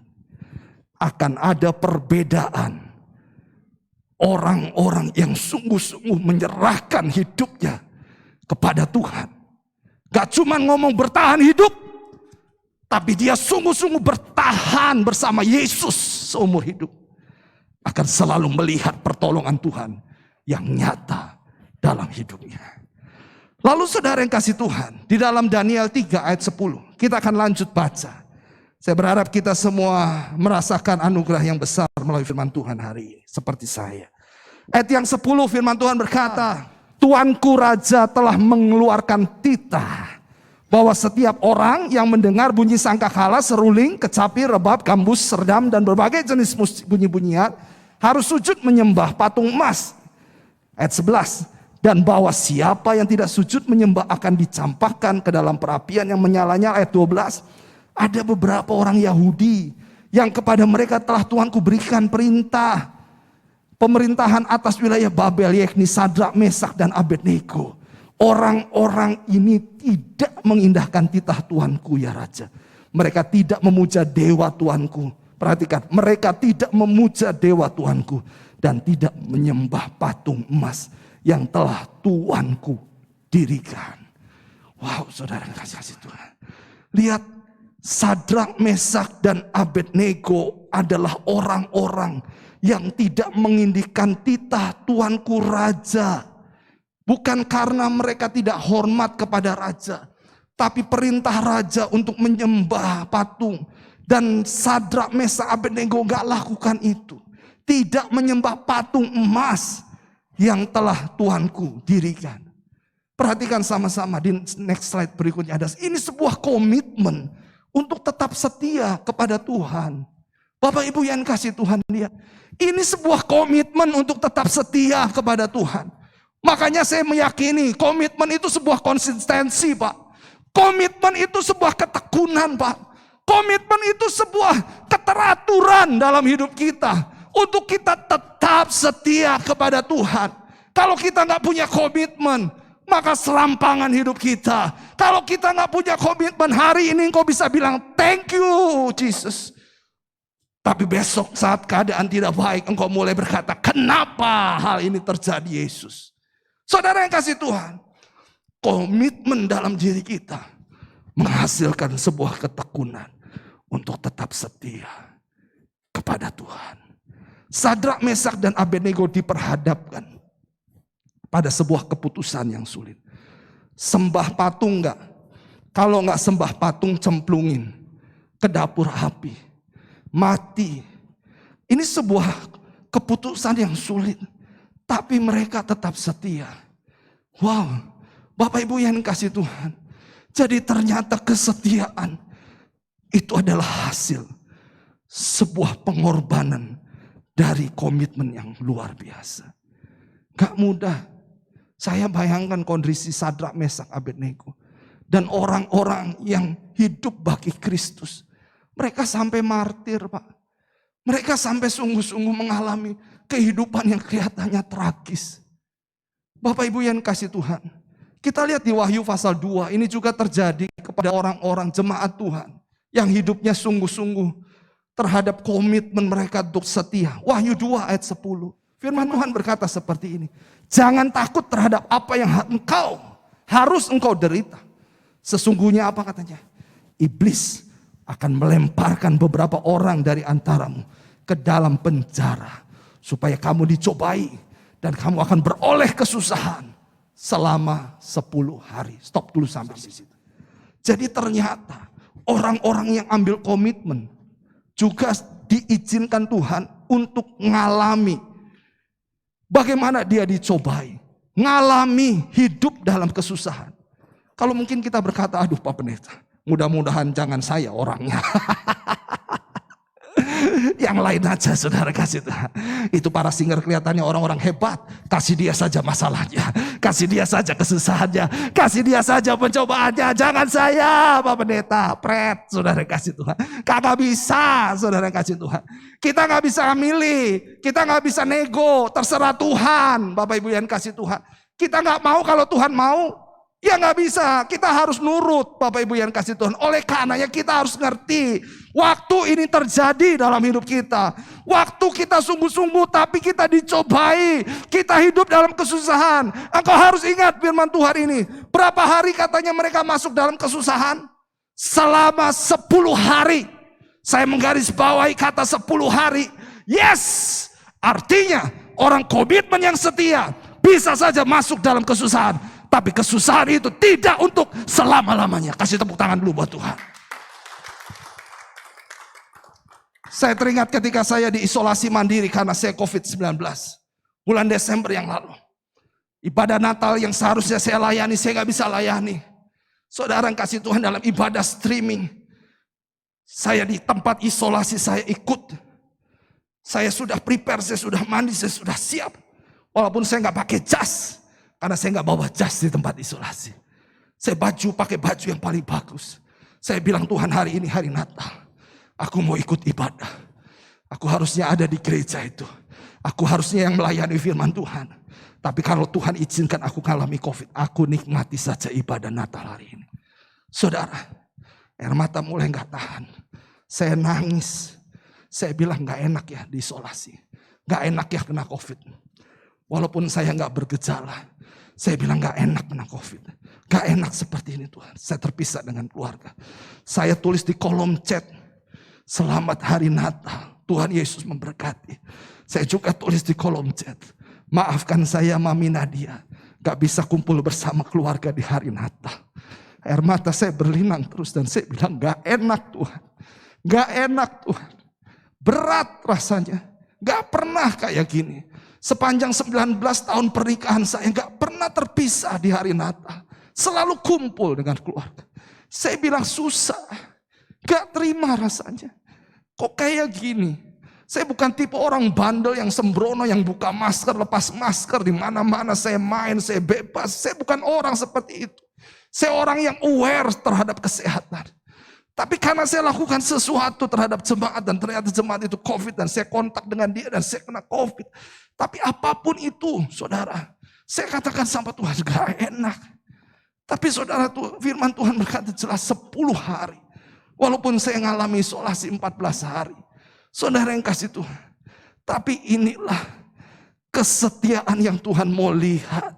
akan ada perbedaan. Orang-orang yang sungguh-sungguh menyerahkan hidupnya kepada Tuhan. Gak cuma ngomong bertahan hidup, tapi dia sungguh-sungguh bertahan bersama Yesus seumur hidup. Akan selalu melihat pertolongan Tuhan yang nyata dalam hidupnya. Lalu saudara yang kasih Tuhan, di dalam Daniel 3 ayat 10, kita akan lanjut baca. Saya berharap kita semua merasakan anugerah yang besar melalui firman Tuhan hari ini, seperti saya. Ayat yang 10 firman Tuhan berkata, Tuanku Raja telah mengeluarkan titah bahwa setiap orang yang mendengar bunyi sangkakala, seruling, kecapi, rebab, gambus, serdam, dan berbagai jenis bunyi-bunyian harus sujud menyembah patung emas. Ayat 11, dan bahwa siapa yang tidak sujud menyembah akan dicampakkan ke dalam perapian yang menyala-nyala. Ayat 12, ada beberapa orang Yahudi yang kepada mereka telah Tuanku berikan perintah pemerintahan atas wilayah Babel, yakni Sadrak, Mesak, dan Abednego. Orang-orang ini tidak mengindahkan titah Tuanku ya Raja. Mereka tidak memuja dewa Tuanku. Perhatikan, mereka tidak memuja dewa Tuanku dan tidak menyembah patung emas yang telah Tuanku dirikan. Wow, saudara kasih Tuhan. Lihat, Sadrak, Mesak, dan Abednego adalah orang-orang yang tidak mengindahkan titah Tuanku Raja. Bukan karena mereka tidak hormat kepada Raja, tapi perintah Raja untuk menyembah patung. Dan Sadrak, Mesak, Abednego gak lakukan itu. Tidak menyembah patung emas yang telah Tuanku dirikan. Perhatikan sama-sama di next slide berikutnya. Ini sebuah komitmen untuk tetap setia kepada Tuhan. Bapak Ibu yang kasih Tuhan, lihat. Ini sebuah komitmen untuk tetap setia kepada Tuhan. Makanya saya meyakini komitmen itu sebuah konsistensi, Pak. Komitmen itu sebuah ketekunan, Pak. Komitmen itu sebuah keteraturan dalam hidup kita. Untuk kita tetap setia kepada Tuhan. Kalau kita nggak punya komitmen, maka serampangan hidup kita. Kalau kita nggak punya komitmen, hari ini engkau bisa bilang thank you Jesus. Tapi besok saat keadaan tidak baik, engkau mulai berkata, kenapa hal ini terjadi Yesus? Saudara yang kasih Tuhan, komitmen dalam diri kita menghasilkan sebuah ketekunan untuk tetap setia kepada Tuhan. Sadrak, Mesak, dan Abednego diperhadapkan pada sebuah keputusan yang sulit. Sembah patung enggak? Kalau enggak sembah patung, cemplungin ke dapur api. Mati. Ini sebuah keputusan yang sulit. Tapi mereka tetap setia. Wow. Bapak Ibu yang kasih Tuhan. Jadi ternyata kesetiaan itu adalah hasil sebuah pengorbanan dari komitmen yang luar biasa. Gak mudah. Saya bayangkan kondisi Sadrak, Mesak, Abednego. Dan orang-orang yang hidup bagi Kristus. Mereka sampai martir, Pak. Mereka sampai sungguh-sungguh mengalami kehidupan yang kelihatannya tragis. Bapak Ibu yang kasih Tuhan. Kita lihat di Wahyu pasal 2. Ini juga terjadi kepada orang-orang jemaat Tuhan. Yang hidupnya sungguh-sungguh terhadap komitmen mereka untuk setia. Wahyu 2 ayat 10. Firman Tuhan berkata seperti ini. Jangan takut terhadap apa yang harus engkau derita. Sesungguhnya apa katanya? Iblis akan melemparkan beberapa orang dari antaramu ke dalam penjara. Supaya kamu dicobai dan kamu akan beroleh kesusahan selama 10 hari. Stop dulu sampai di situ. Jadi ternyata orang-orang yang ambil komitmen juga diizinkan Tuhan untuk ngalami bagaimana dia dicobai. Ngalami hidup dalam kesusahan. Kalau mungkin kita berkata, aduh Pak Pendeta, mudah-mudahan jangan saya orangnya. Yang lain aja saudara kasih Tuhan. Itu para singer kelihatannya orang-orang hebat. Kasih dia saja masalahnya. Kasih dia saja kesusahannya. Kasih dia saja pencobaannya. Jangan saya Pak Pendeta. Pret saudara kasih Tuhan. Kagak bisa saudara kasih Tuhan. Kita gak bisa milih. Kita gak bisa nego. Terserah Tuhan Bapak Ibu yang kasih Tuhan. Kita gak mau kalau Tuhan mau. Ya gak bisa, kita harus nurut Bapak Ibu yang kasih Tuhan. Oleh karenanya kita harus ngerti Waktu ini terjadi dalam hidup kita. Waktu kita sungguh-sungguh tapi kita dicobai. Kita hidup dalam kesusahan. Engkau harus ingat firman Tuhan ini. Berapa hari katanya mereka masuk dalam kesusahan? Selama 10 hari. Saya menggarisbawahi kata 10 hari. Yes! Artinya orang komitmen yang setia bisa saja masuk dalam kesusahan. Tapi kesusahan itu tidak untuk selama-lamanya. Kasih tepuk tangan dulu buat Tuhan. Saya teringat ketika saya diisolasi mandiri karena saya COVID-19. Bulan Desember yang lalu. Ibadah Natal yang seharusnya saya layani, saya gak bisa layani. Saudara yang kasih Tuhan dalam ibadah streaming. Saya di tempat isolasi saya ikut. Saya sudah prepare, saya sudah mandi, saya sudah siap. Walaupun saya gak pakai jas. Karena saya gak bawa jas di tempat isolasi. Saya pakai baju yang paling bagus. Saya bilang Tuhan hari ini hari Natal. Aku mau ikut ibadah. Aku harusnya ada di gereja itu. Aku harusnya yang melayani firman Tuhan. Tapi kalau Tuhan izinkan aku mengalami COVID, aku nikmati saja ibadah Natal hari ini. Saudara, air mata mulai gak tahan. Saya nangis. Saya bilang gak enak ya diisolasi. Gak enak ya kena COVID. Walaupun saya gak bergejala. Saya bilang gak enak kena COVID. Gak enak seperti ini Tuhan. Saya terpisah dengan keluarga. Saya tulis di kolom chat. Selamat hari Natal. Tuhan Yesus memberkati. Saya juga tulis di kolom chat. Maafkan saya Mami Nadia. Gak bisa kumpul bersama keluarga di hari Natal. Air mata saya berlinang terus. Dan saya bilang gak enak Tuhan. Gak enak Tuhan. Berat rasanya. Gak pernah kayak gini. Sepanjang 19 tahun pernikahan saya gak pernah terpisah di hari Natal. Selalu kumpul dengan keluarga. Saya bilang susah. Gak terima rasanya. Kok kayak gini? Saya bukan tipe orang bandel yang sembrono, yang buka masker, lepas masker di mana-mana saya main, saya bebas. Saya bukan orang seperti itu. Saya orang yang aware terhadap kesehatan. Tapi karena saya lakukan sesuatu terhadap jemaat dan ternyata jemaat itu COVID dan saya kontak dengan dia dan saya kena COVID. Tapi apapun itu, saudara, saya katakan sama Tuhan gak enak. Tapi saudara, firman Tuhan berkata jelas 10 hari. Walaupun saya ngalami isolasi 14 hari. Saudara yang kasih Tuhan. Tapi inilah kesetiaan yang Tuhan mau lihat.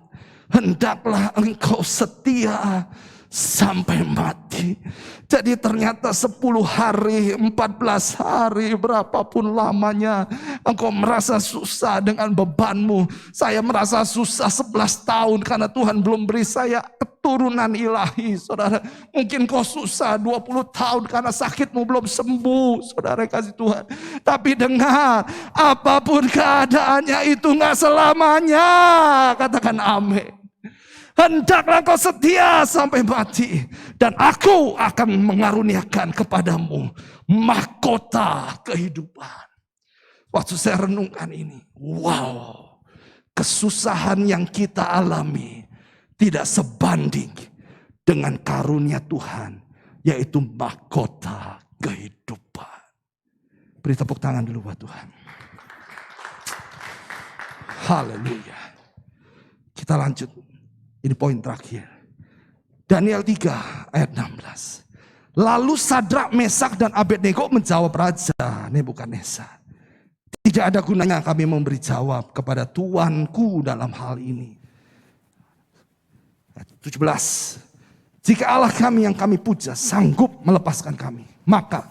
Hendaklah engkau setia sampai mati. Jadi ternyata 10 hari, 14 hari, berapapun lamanya engkau merasa susah dengan bebanmu. Saya merasa susah 11 tahun karena Tuhan belum beri saya keturunan ilahi. Saudara, mungkin kau susah 20 tahun karena sakitmu belum sembuh. Saudara kasih Tuhan. Tapi dengar, apapun keadaannya itu gak selamanya. Katakan amin. Hendaklah kau setia sampai mati. Dan aku akan mengaruniakan kepadamu mahkota kehidupan. Waktu saya renungkan ini. Wow. Kesusahan yang kita alami tidak sebanding dengan karunia Tuhan. Yaitu mahkota kehidupan. Beri tepuk tangan dulu buat Tuhan. Haleluya. Kita lanjut. Ini poin terakhir. Daniel 3 ayat 16. Lalu Sadrak, Mesak dan Abednego menjawab Raja Nebukadnezar. Tidak ada gunanya kami memberi jawab kepada Tuanku dalam hal ini. Ayat 17. Jika Allah kami yang kami puja sanggup melepaskan kami, maka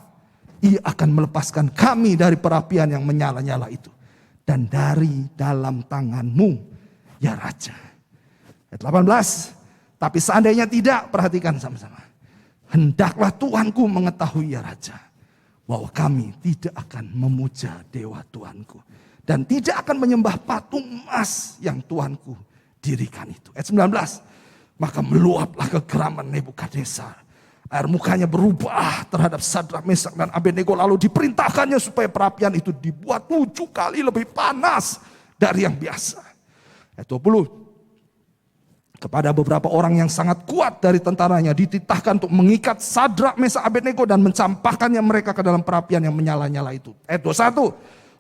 Ia akan melepaskan kami dari perapian yang menyala-nyala itu. Dan dari dalam tanganmu, ya Raja. Ayat 18. Tapi seandainya tidak, perhatikan sama-sama. Hendaklah Tuanku mengetahui ya Raja, bahwa kami tidak akan memuja dewa Tuanku. Dan tidak akan menyembah patung emas yang Tuanku dirikan itu. Ayat 19. Maka meluaplah kegeraman Nebukadnezar. Air mukanya berubah terhadap Sadrak, Mesak dan Abednego. Lalu diperintahkannya supaya perapian itu dibuat 7 kali lebih panas dari yang biasa. Ayat 20. Kepada beberapa orang yang sangat kuat dari tentaranya dititahkan untuk mengikat Sadrak, Mesak, Abednego dan mencampakkannya mereka ke dalam perapian yang menyala-nyala itu. Ayat 21.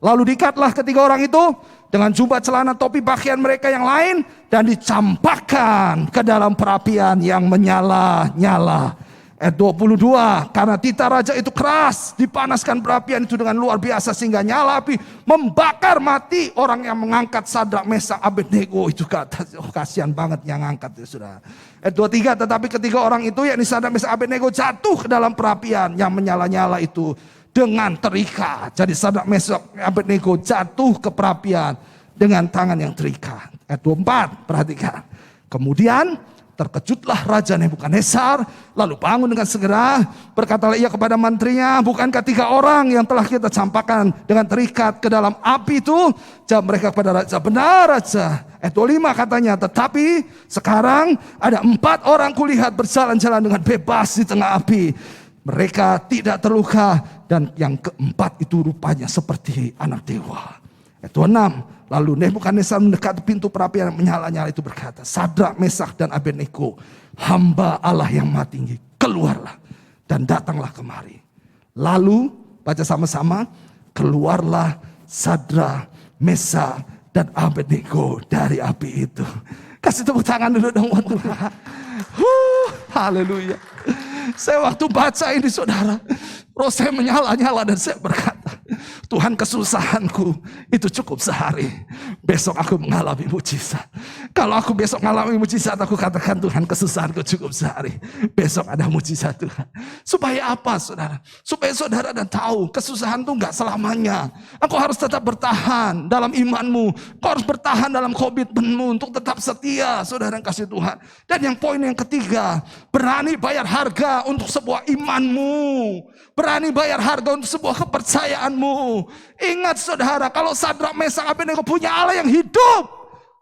Lalu diikatlah ketiga orang itu dengan jubah, celana, topi, pakaian mereka yang lain dan dicampakkan ke dalam perapian yang menyala-nyala. Ayat 22, karena titah raja itu keras, dipanaskan berapian itu dengan luar biasa sehingga nyala api membakar mati orang yang mengangkat Sadrak, Mesak, Abednego itu ke atas. Oh, kasihan banget yang ngangkat ya saudara. Ayat 23, tetapi ketiga orang itu yakni Sadrak, Mesak, Abednego jatuh ke dalam perapian yang menyala-nyala itu dengan terikat. Jadi Sadrak, Mesak, Abednego jatuh ke perapian dengan tangan yang terikat. Ayat 24, perhatikan. Kemudian terkejutlah Raja Nebukadnezar, lalu bangun dengan segera, berkatalah ia kepada mantrinya, bukankah 3 orang yang telah kita campakkan dengan terikat ke dalam api itu? Jawab mereka kepada raja, benar raja. Ayat 25 katanya, tetapi sekarang ada 4 orang kulihat berjalan-jalan dengan bebas di tengah api. Mereka tidak terluka dan yang keempat itu rupanya seperti anak dewa. Ayat 26. Lalu Nebukadnezar mendekati pintu perapian yang menyala-nyala itu berkata, Sadrak, Mesak, dan Abednego, hamba Allah yang maha tinggi, keluarlah dan datanglah kemari. Lalu, baca sama-sama, keluarlah Sadrak, Mesak, dan Abednego dari api itu. Kasih tepuk tangan dulu dong buat Tuhan. Haleluya. Saya waktu baca ini saudara, roh saya menyala-nyala dan saya berkata, Tuhan, kesusahanku itu cukup sehari. Besok aku mengalami mujizat. Kalau aku besok mengalami mujizat, aku katakan Tuhan, kesusahanku cukup sehari. Besok ada mujizat Tuhan. Supaya apa saudara? Supaya saudara dan tahu kesusahan itu enggak selamanya. Aku harus tetap bertahan dalam imanmu. Kau harus bertahan dalam komitmenmu untuk tetap setia saudara yang kasih Tuhan. Dan yang poin yang ketiga, berani bayar harga untuk sebuah imanmu. Berani bayar harga untuk sebuah kepercayaanmu. Ingat saudara, kalau Sadrak, Mesak, Abednego punya Allah yang hidup,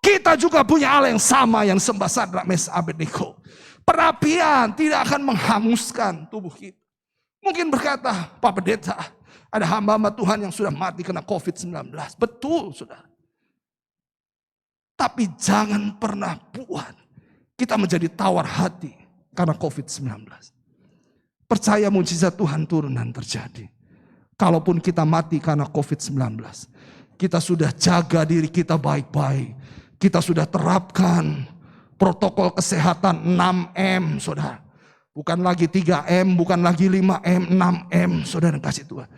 kita juga punya Allah yang sama yang sembah Sadrak, Mesak, Abednego. Perapian tidak akan menghanguskan tubuh kita. Mungkin berkata, Pak Pendeta, ada hamba-hamba Tuhan yang sudah mati kena COVID-19. Betul saudara. Tapi jangan pernah buat kita menjadi tawar hati karena COVID-19. Percaya mujizat Tuhan turun dan terjadi. Kalaupun kita mati karena COVID-19, kita sudah jaga diri kita baik-baik. Kita sudah terapkan protokol kesehatan 6M, saudara. Bukan lagi 3M, bukan lagi 5M, 6M, saudara kasih Tuhan.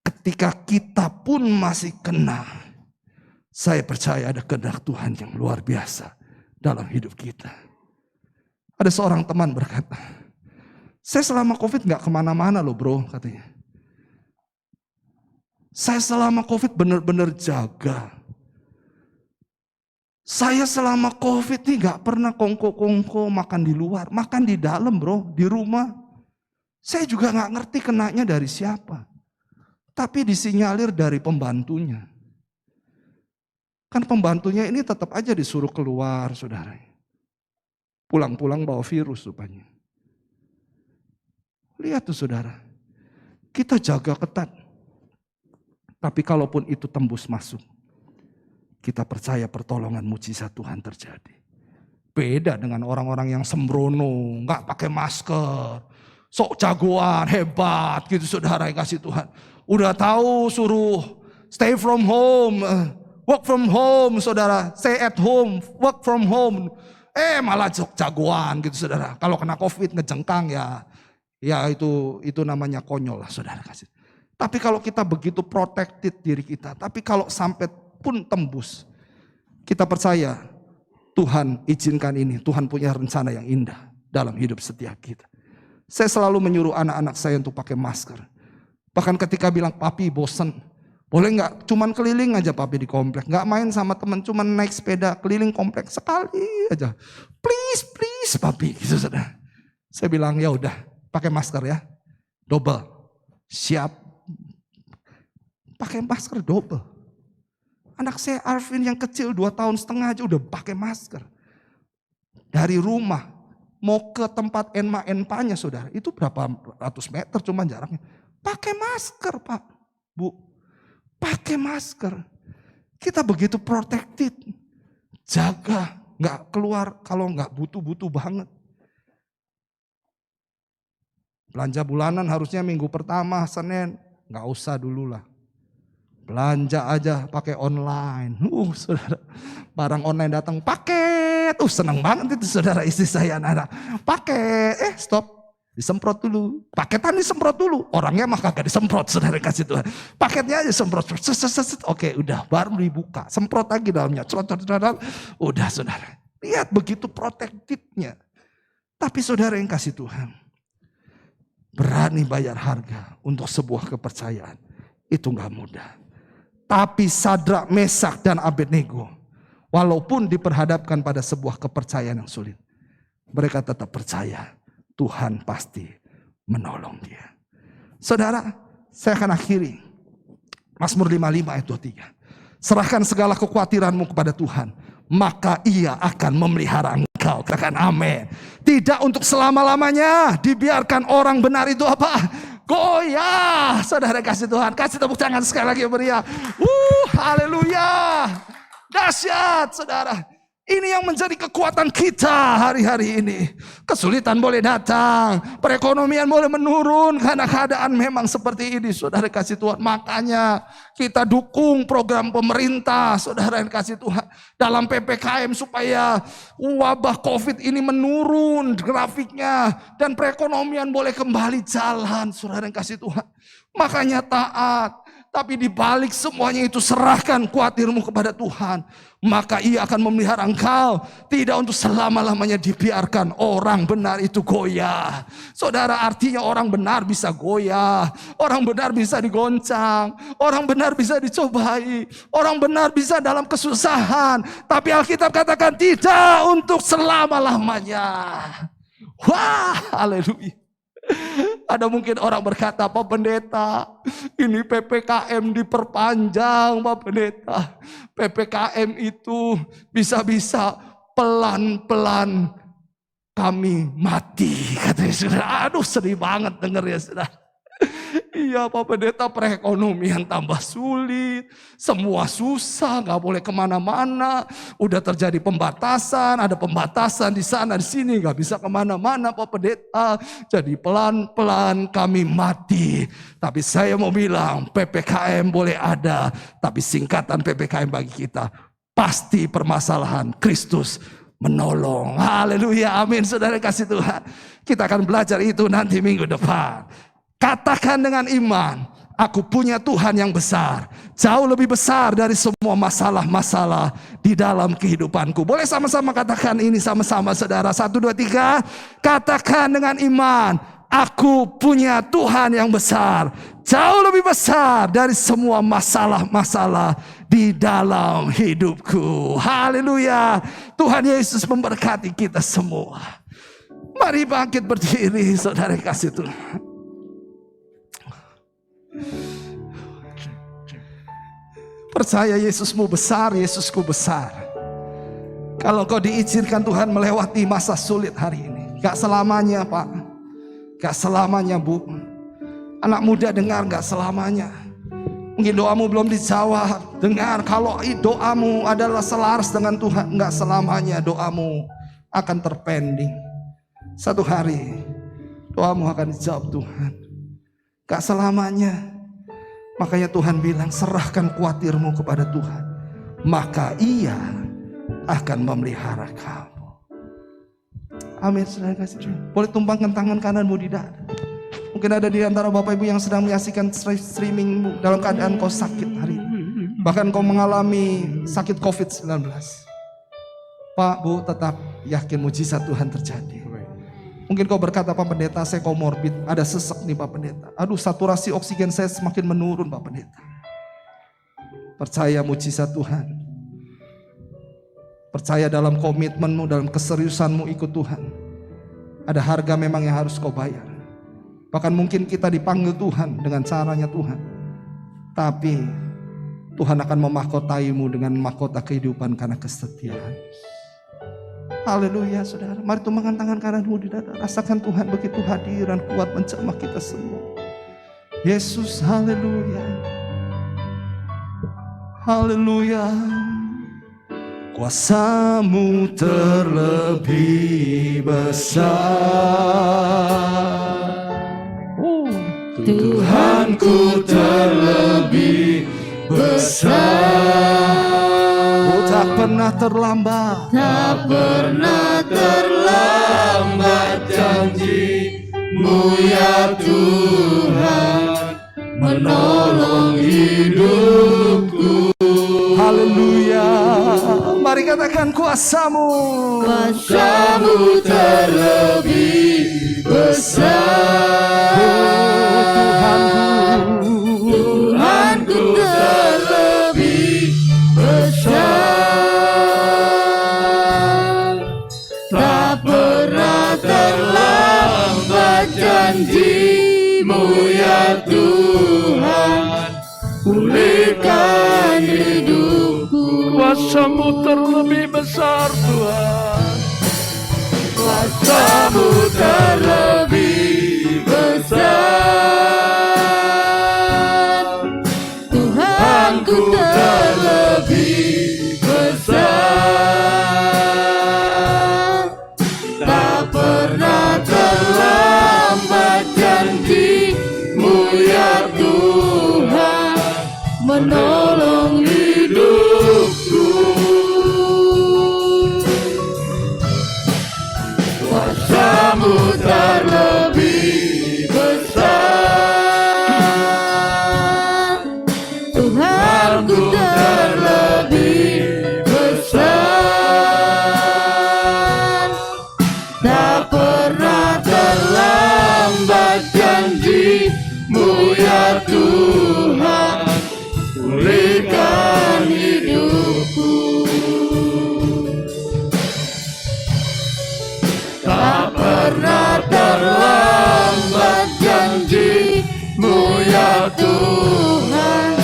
Ketika kita pun masih kena, saya percaya ada kehendak Tuhan yang luar biasa dalam hidup kita. Ada seorang teman berkata, saya selama COVID gak kemana-mana loh bro, katanya. Saya selama COVID benar-benar jaga. Saya selama COVID nih gak pernah kongko-kongko makan di luar. Makan di dalam bro, di rumah. Saya juga gak ngerti kenanya dari siapa. Tapi disinyalir dari pembantunya. Kan pembantunya ini tetap aja disuruh keluar saudara. Pulang-pulang bawa virus rupanya. Lihat tuh saudara, kita jaga ketat. Tapi kalaupun itu tembus masuk, kita percaya pertolongan mujizat Tuhan terjadi. Beda dengan orang-orang yang sembrono, gak pakai masker, sok jagoan, hebat gitu saudara yang kasih Tuhan. Udah tahu suruh stay from home, work from home saudara, stay at home, work from home. Malah sok jagoan gitu saudara. Kalau kena COVID ngejengkang ya itu namanya konyol lah saudara kasih. Tapi kalau kita begitu protected diri kita, tapi kalau sampai pun tembus, kita percaya Tuhan izinkan ini, Tuhan punya rencana yang indah dalam hidup setiap kita. Saya selalu menyuruh anak-anak saya untuk pakai masker. Bahkan ketika bilang papi bosen, boleh nggak cuman keliling aja papi di komplek, nggak main sama teman, cuman naik sepeda keliling komplek sekali aja. Please papi gitu saudara. Saya bilang ya udah. Pakai masker ya, double, siap, pakai masker double. Anak saya Arvin yang kecil 2,5 tahun aja udah pakai masker. Dari rumah, mau ke tempat enma-enpanya saudara, itu berapa ratus meter cuman jaraknya. Pakai masker Pak, Bu, pakai masker. Kita begitu protected, jaga, gak keluar kalau gak butuh-butuh banget. Belanja bulanan harusnya minggu pertama Senin, nggak usah dulu lah. Belanja aja pakai online. Saudara, barang online datang paket. Senang banget itu saudara istri saya anak-anak. Paket, stop. Disemprot dulu, paketan disemprot dulu. Orangnya mah kagak disemprot, saudara kasih Tuhan. Paketnya aja semprot. Oke, udah, baru dibuka. Semprot lagi dalamnya. Udah, saudara. Lihat begitu protektifnya. Tapi saudara yang kasih Tuhan, berani bayar harga untuk sebuah kepercayaan. Itu gak mudah. Tapi Sadrak, Mesak, dan Abednego, walaupun diperhadapkan pada sebuah kepercayaan yang sulit, mereka tetap percaya Tuhan pasti menolong dia. Saudara, saya akan akhiri. Mazmur 55 ayat 23. Serahkan segala kekhawatiranmu kepada Tuhan, maka Ia akan memelihara engkau. Katakan amin. Tidak untuk selama-lamanya. Dibiarkan orang benar itu apa? Goyah. Saudara kasih Tuhan. Kasih tepuk tangan sekali lagi meriah. Haleluya. Dahsyat saudara. Ini yang menjadi kekuatan kita hari-hari ini. Kesulitan boleh datang, perekonomian boleh menurun karena keadaan memang seperti ini, saudara kasih Tuhan. Makanya kita dukung program pemerintah, saudara yang kasih Tuhan, dalam PPKM supaya wabah COVID ini menurun grafiknya dan perekonomian boleh kembali jalan, saudara yang kasih Tuhan. Makanya taat. Tapi di balik semuanya itu serahkan khawatirmu kepada Tuhan. Maka Ia akan memelihara engkau. Tidak untuk selama-lamanya dibiarkan orang benar itu goyah. Saudara, artinya orang benar bisa goyah. Orang benar bisa digoncang. Orang benar bisa dicobai. Orang benar bisa dalam kesusahan. Tapi Alkitab katakan tidak untuk selama-lamanya. Wah, haleluya. Ada mungkin orang berkata, Pak Pendeta, ini PPKM diperpanjang, Pak Pendeta. PPKM itu bisa-bisa pelan-pelan kami mati, katanya saudara. Aduh, sedih banget denger ya saudara. Iya Pak Pendeta, perekonomian tambah sulit, semua susah, gak boleh kemana-mana, udah terjadi pembatasan, ada pembatasan di sana di sini, gak bisa kemana-mana Pak Pendeta, jadi pelan-pelan kami mati. Tapi saya mau bilang PPKM boleh ada, tapi singkatan PPKM bagi kita pasti permasalahan Kristus menolong. Haleluya, amin saudara kasih Tuhan. Kita akan belajar itu nanti minggu depan. Katakan dengan iman, aku punya Tuhan yang besar, jauh lebih besar dari semua masalah-masalah di dalam kehidupanku. Boleh sama-sama katakan ini sama-sama saudara. 1, 2, 3. Katakan dengan iman, aku punya Tuhan yang besar, jauh lebih besar dari semua masalah-masalah di dalam hidupku. Haleluya. Tuhan Yesus memberkati kita semua. Mari bangkit berdiri saudara kasih Tuhan. Percaya Yesusmu besar, Yesusku besar. Kalau kau diizinkan Tuhan melewati masa sulit hari ini, gak selamanya Pak, gak selamanya Bu. Anak muda dengar, gak selamanya. Mungkin doamu belum dijawab. Dengar, kalau doamu adalah selaras dengan Tuhan, gak selamanya doamu akan terpending. Satu hari doamu akan dijawab Tuhan. Gak selamanya. Makanya Tuhan bilang, serahkan khawatirmu kepada Tuhan, maka Ia akan memelihara kamu. Amin. Saudara kasih Tuhan. Boleh tumpangkan tangan kananmu di dada. Mungkin ada di antara Bapak Ibu yang sedang menyaksikan streaming dalam keadaan kau sakit hari ini. Bahkan kau mengalami sakit COVID-19. Pak, Bu, tetap yakin mujizat Tuhan terjadi. Mungkin kau berkata, Pak Pendeta, saya komorbid, ada sesak nih Pak Pendeta. Aduh, saturasi oksigen saya semakin menurun Pak Pendeta. Percaya mujizat Tuhan. Percaya dalam komitmenmu, dalam keseriusanmu ikut Tuhan. Ada harga memang yang harus kau bayar. Bahkan mungkin kita dipanggil Tuhan dengan caranya Tuhan. Tapi Tuhan akan memahkotaimu dengan mahkota kehidupan karena kesetiaan. Haleluya saudara. Mari tumbangkan tangan kananmu di dada. Rasakan Tuhan begitu hadiran kuat menjamah kita semua. Yesus, haleluya. Haleluya. Kuasamu terlebih besar. Tuhanku terlebih besar. Tak pernah terlambat, tak pernah terlambat janji ya Tuhan, menolong hidupku. Haleluya. Mari katakan kuasa-Mu. Kuasa-Mu terlebih besar. Tuhanku terlebih besar. Tak pernah terlambat janji-Mu ya Tuhan, pulihkan hidupku. Kuasa-Mu terlebih besar Tuhan. Kuasa-Mu terlebih besar. Tuhanku terlebih besar. Tak pernah terlambat janji-Mu ya Tuhan, menolong hidupku. Kuasa-Mu terlebih besar. Tuhanku terlebih besar. Tak pernah terlambat janji-Mu ya Tuhan, pulihkan hidupku. Tak pernah terlambat janji-Mu ya Tuhan,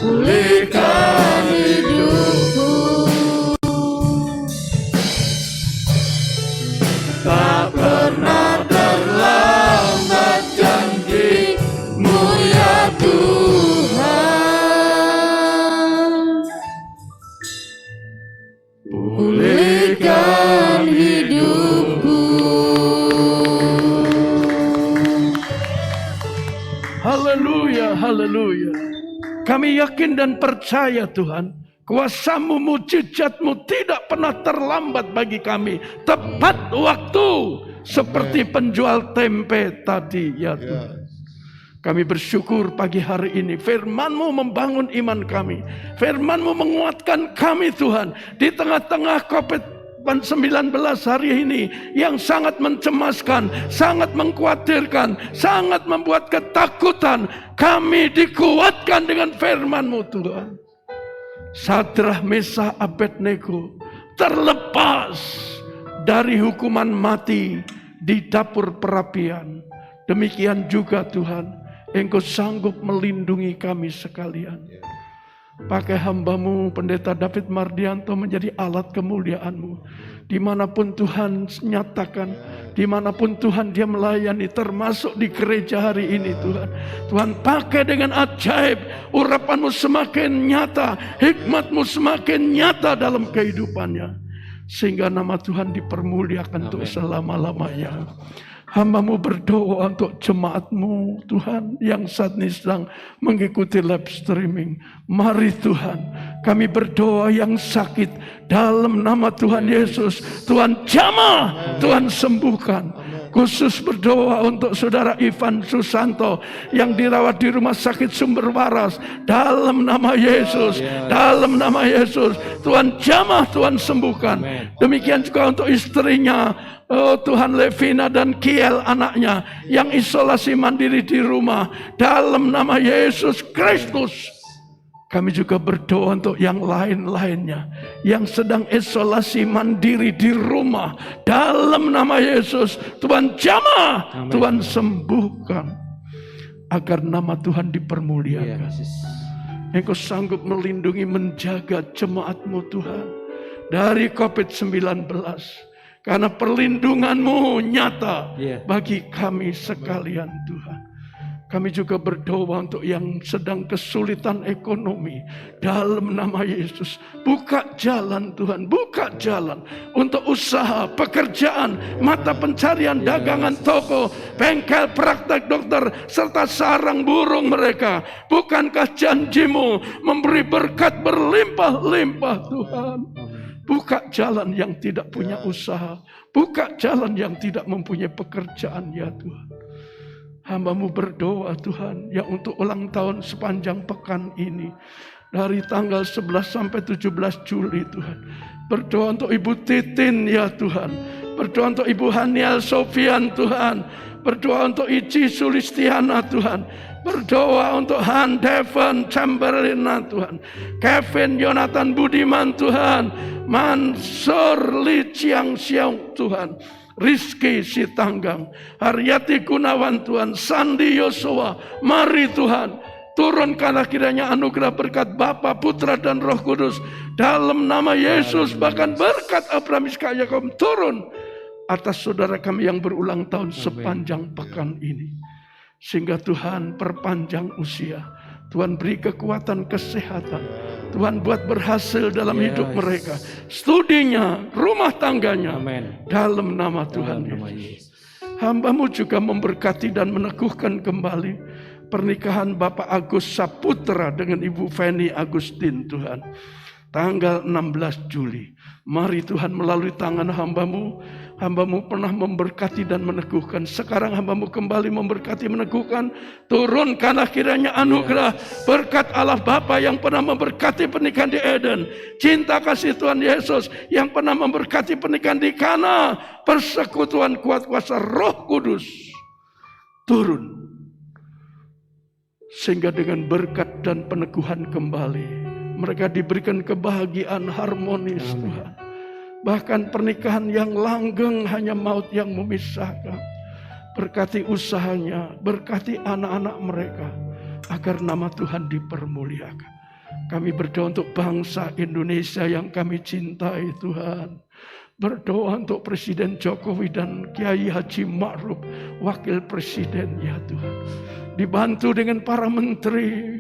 pulihkan hidupku. Tak pernah terlambat janji-Mu ya Tuhan, pulihkan hidupku. Haleluya, haleluya. Kami yakin dan percaya Tuhan, kuasa-Mu, mujizat-Mu tidak pernah terlambat bagi kami. Tepat waktu seperti penjual tempe tadi ya Tuhan. Kami bersyukur pagi hari ini firman-Mu membangun iman kami. Firman-Mu menguatkan kami Tuhan. Di tengah-tengah COVID-19 hari ini yang sangat mencemaskan, sangat mengkhawatirkan, sangat membuat ketakutan. Kami dikuatkan dengan firman-Mu Tuhan. Sadrah, Mesah, Abednego terlepas dari hukuman mati di dapur perapian. Demikian juga Tuhan, Engkau sanggup melindungi kami sekalian. Pakai hamba-Mu Pendeta David Mardianto menjadi alat kemuliaan-Mu. Dimanapun Tuhan nyatakan, dimanapun Tuhan dia melayani, termasuk di gereja hari ini Tuhan. Tuhan pakai dengan ajaib, urapan-Mu semakin nyata, hikmat-Mu semakin nyata dalam kehidupannya. Sehingga nama Tuhan dipermuliakan untuk selama-lamanya. Hamba-Mu berdoa untuk jemaat-Mu Tuhan yang saat ini sedang mengikuti live streaming. Mari Tuhan, kami berdoa yang sakit dalam nama Tuhan Yesus. Tuhan jamah, Tuhan sembuhkan. Khusus berdoa untuk saudara Ivan Susanto yang dirawat di rumah sakit Sumber Waras. Dalam nama Yesus, dalam nama Yesus, Tuhan jamah, Tuhan sembuhkan. Demikian juga untuk istrinya, oh Tuhan, Levina dan Kiel anaknya yang isolasi mandiri di rumah. Dalam nama Yesus Kristus, kami juga berdoa untuk yang lain-lainnya yang sedang isolasi mandiri di rumah. Dalam nama Yesus, Tuhan jamah, Tuhan sembuhkan. Agar nama Tuhan dipermuliakan. Engkau sanggup melindungi, menjaga jemaat-Mu Tuhan dari COVID-19. Karena perlindungan-Mu nyata bagi kami sekalian Tuhan. Kami juga berdoa untuk yang sedang kesulitan ekonomi. Dalam nama Yesus, buka jalan Tuhan, buka jalan untuk usaha, pekerjaan, mata pencarian, dagangan toko, bengkel, praktek dokter, serta sarang burung mereka. Bukankah janji-Mu memberi berkat berlimpah-limpah Tuhan? Buka jalan yang tidak punya usaha, buka jalan yang tidak mempunyai pekerjaan ya Tuhan. Hamba-Mu berdoa Tuhan, yang untuk ulang tahun sepanjang pekan ini, dari tanggal 11 sampai 17 Juli Tuhan. Berdoa untuk Ibu Titin ya Tuhan. Berdoa untuk Ibu Haniel Sofian Tuhan. Berdoa untuk Ici Sulistiana Tuhan. Berdoa untuk Han Devon Chamberlain Tuhan. Kevin Jonathan Budiman Tuhan. Mansur Li Chiang Xiang Tuhan. Rizky Sitanggang, Haryati Gunawan Tuhan, Sandi Yosua, mari Tuhan, turunkanlah kiranya anugerah berkat Bapa, Putra dan Roh Kudus dalam nama Yesus. Bahkan berkat Abraham, Ishak, Yakub turun atas saudara kami yang berulang tahun sepanjang pekan ini. Sehingga Tuhan perpanjang usia, Tuhan beri kekuatan kesehatan, Tuhan buat berhasil dalam hidup mereka, studinya, rumah tangganya. Dalam nama Tuhan Yesus. Hamba-Mu juga memberkati dan meneguhkan kembali pernikahan Bapak Agus Saputra dengan Ibu Feni Agustin Tuhan. Tanggal 16 Juli. Mari Tuhan melalui tangan hamba-Mu. Hamba-Mu pernah memberkati dan meneguhkan. Sekarang hamba-Mu kembali memberkati, meneguhkan. Turunkanlah kiranya anugerah berkat Allah Bapa yang pernah memberkati pernikahan di Eden. Cinta kasih Tuhan Yesus yang pernah memberkati pernikahan di Kana. Persekutuan kuat kuasa Roh Kudus turun. Sehingga dengan berkat dan peneguhan kembali, mereka diberikan kebahagiaan harmonis Tuhan. Bahkan pernikahan yang langgeng hanya maut yang memisahkan. Berkati usahanya, berkati anak-anak mereka, agar nama Tuhan dipermuliakan. Kami berdoa untuk bangsa Indonesia yang kami cintai Tuhan. Berdoa untuk Presiden Jokowi dan Kiai Haji Ma'ruf, Wakil Presiden ya Tuhan. Dibantu dengan para menteri,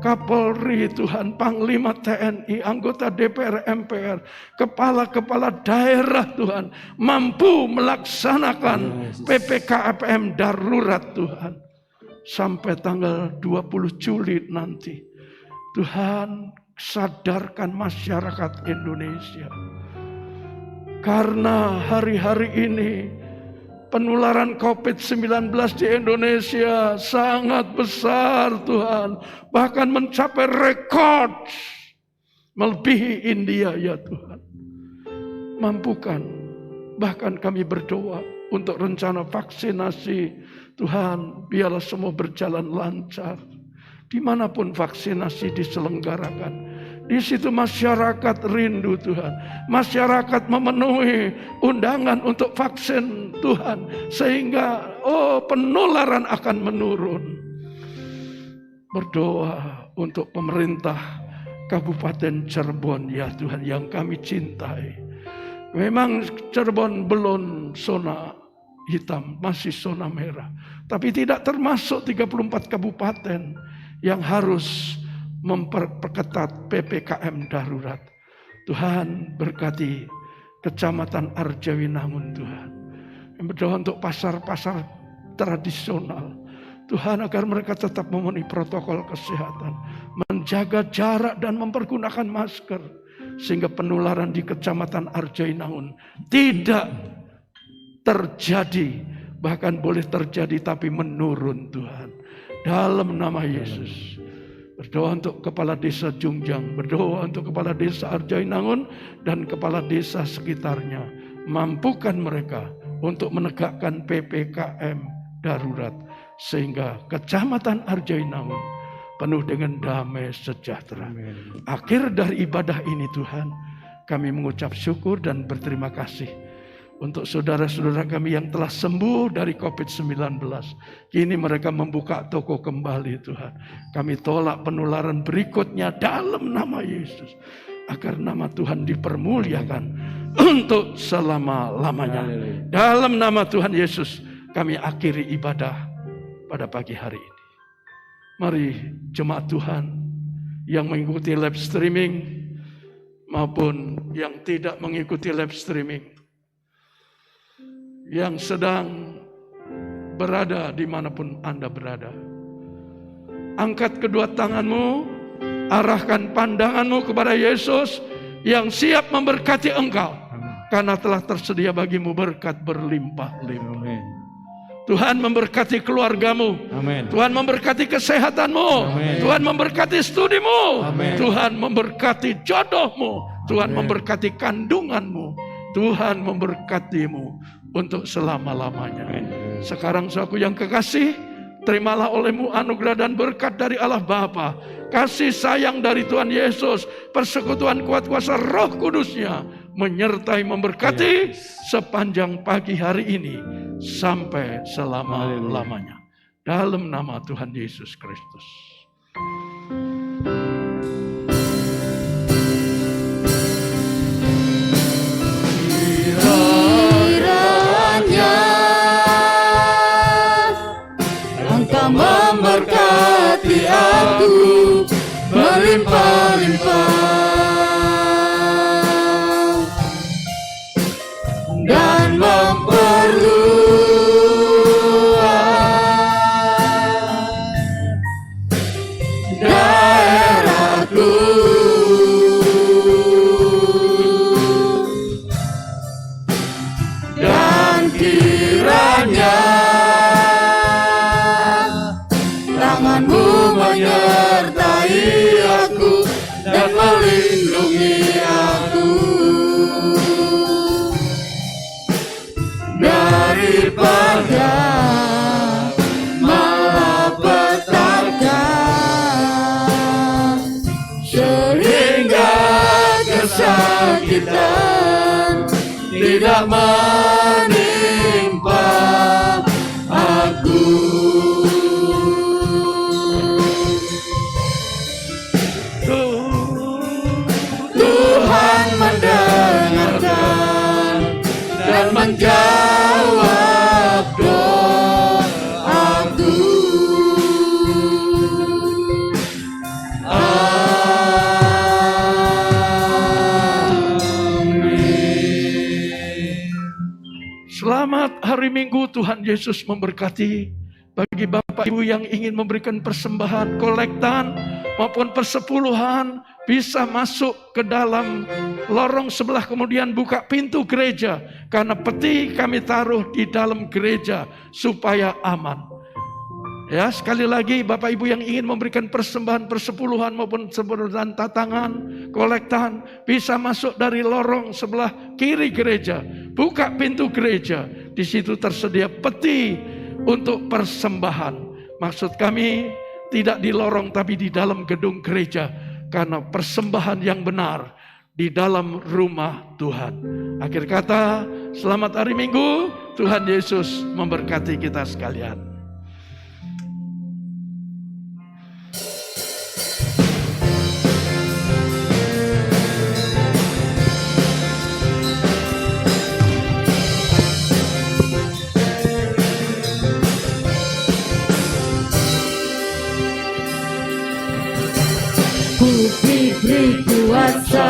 Kapolri Tuhan, Panglima TNI, anggota DPR MPR, kepala-kepala daerah Tuhan, mampu melaksanakan PPKM darurat Tuhan. Sampai tanggal 20 Juli nanti. Tuhan sadarkan masyarakat Indonesia. Karena hari-hari ini penularan COVID-19 di Indonesia sangat besar Tuhan. Bahkan mencapai rekor. Melebihi India ya Tuhan. Mampukan. Bahkan kami berdoa untuk rencana vaksinasi. Tuhan biarlah semua berjalan lancar. Dimanapun vaksinasi diselenggarakan. Di situ masyarakat rindu Tuhan. Masyarakat memenuhi undangan untuk vaksin Tuhan. Sehingga penularan akan menurun. Berdoa untuk pemerintah Kabupaten Cirebon ya Tuhan yang kami cintai. Memang Cirebon belum zona hitam, masih zona merah. Tapi tidak termasuk 34 kabupaten yang harus memperketat PPKM darurat. Tuhan berkati Kecamatan Arjawinangun Tuhan. Yang berdoa untuk pasar-pasar tradisional. Tuhan agar mereka tetap memenuhi protokol kesehatan. Menjaga jarak dan mempergunakan masker. Sehingga penularan di Kecamatan Arjawinangun tidak terjadi. Bahkan boleh terjadi tapi menurun Tuhan. Dalam nama Yesus. Berdoa untuk Kepala Desa Jungjang, berdoa untuk Kepala Desa Arjawinangun dan Kepala Desa sekitarnya. Mampukan mereka untuk menegakkan PPKM darurat. Sehingga Kecamatan Arjawinangun penuh dengan damai sejahtera. Akhir dari ibadah ini Tuhan, kami mengucap syukur dan berterima kasih. Untuk saudara-saudara kami yang telah sembuh dari COVID-19. Kini mereka membuka toko kembali Tuhan. Kami tolak penularan berikutnya dalam nama Yesus. Agar nama Tuhan dipermuliakan untuk selama-lamanya. Dalam nama Tuhan Yesus kami akhiri ibadah pada pagi hari ini. Mari jemaat Tuhan yang mengikuti live streaming maupun yang tidak mengikuti live streaming. Yang sedang berada dimanapun Anda berada. Angkat kedua tanganmu, arahkan pandanganmu kepada Yesus yang siap memberkati engkau. Karena telah tersedia bagimu berkat berlimpah-limpah. Tuhan memberkati keluargamu. Amin. Tuhan memberkati kesehatanmu. Amin. Tuhan memberkati studimu. Amin. Tuhan memberkati jodohmu. Tuhan memberkati kandunganmu. Tuhan memberkatimu untuk selama-lamanya. Sekarang saudaraku yang kekasih, terimalah olehmu anugerah dan berkat dari Allah Bapa, kasih sayang dari Tuhan Yesus, persekutuan kuat kuasa Roh Kudusnya menyertai memberkati sepanjang pagi hari ini sampai selama-lamanya. Dalam nama Tuhan Yesus Kristus. Kiranya Engkau memberkati aku melimpah-limpah dan memperluas daerahku. Dan kiranya tanganmu menyertai aku dan melindungi aku daripada malapetaka, sehingga kesakitan tidak menimpa aku. Tuhan mendengarkan dan menjawab doaku. Selamat hari Minggu, Tuhan Yesus memberkati. Bagi Bapak Ibu yang ingin memberikan persembahan, kolektan maupun persepuluhan, bisa masuk ke dalam lorong sebelah, kemudian buka pintu gereja. Karena peti kami taruh di dalam gereja supaya aman. Ya, sekali lagi Bapak Ibu yang ingin memberikan persembahan persepuluhan maupun persembahan tatangan, kolektan, bisa masuk dari lorong sebelah kiri gereja. Buka pintu gereja, di situ tersedia peti untuk persembahan. Maksud kami tidak di lorong tapi di dalam gedung gereja, karena persembahan yang benar di dalam rumah Tuhan. Akhir kata, selamat hari Minggu. Tuhan Yesus memberkati kita sekalian. Ku diberi kuasa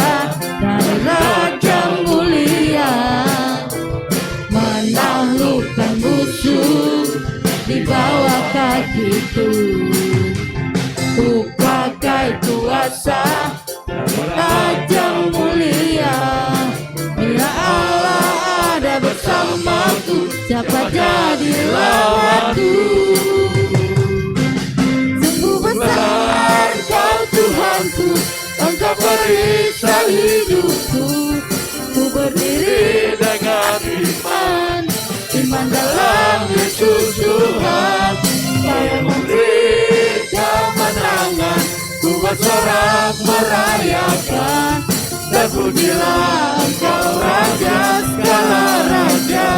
dari Raja mulia, menaklukkan musuh di bawah kakiku. Ku pakai kuasa dari Raja mulia, bila Allah ada bersamaku, siapa jadi lawanku? Sungguh besar Kau Tuhanku, Engkau periksa hidupku. Ku berdiri dengan iman, iman dalam Yesus Tuhan. Kau yang memberi kemenangan, ku bersorak merayakan. Terpujilah Engkau Raja segala raja.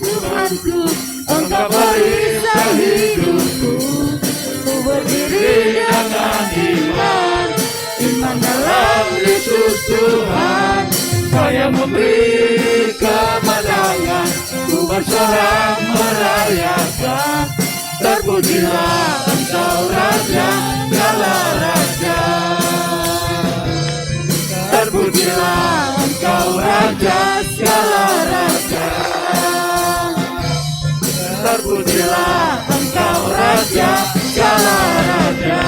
Tuhanku, Engkau periksa hidupku. Ku berdiri dengan iman, iman dalam Yesus Tuhan. Kau yang memberi kemenangan, ku bersorak merayakan. Terpujilah Engkau Raja segala raja. Terpujilah Engkau Raja segala raja. Terpujilah Engkau Raja segala raja.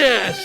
Yes.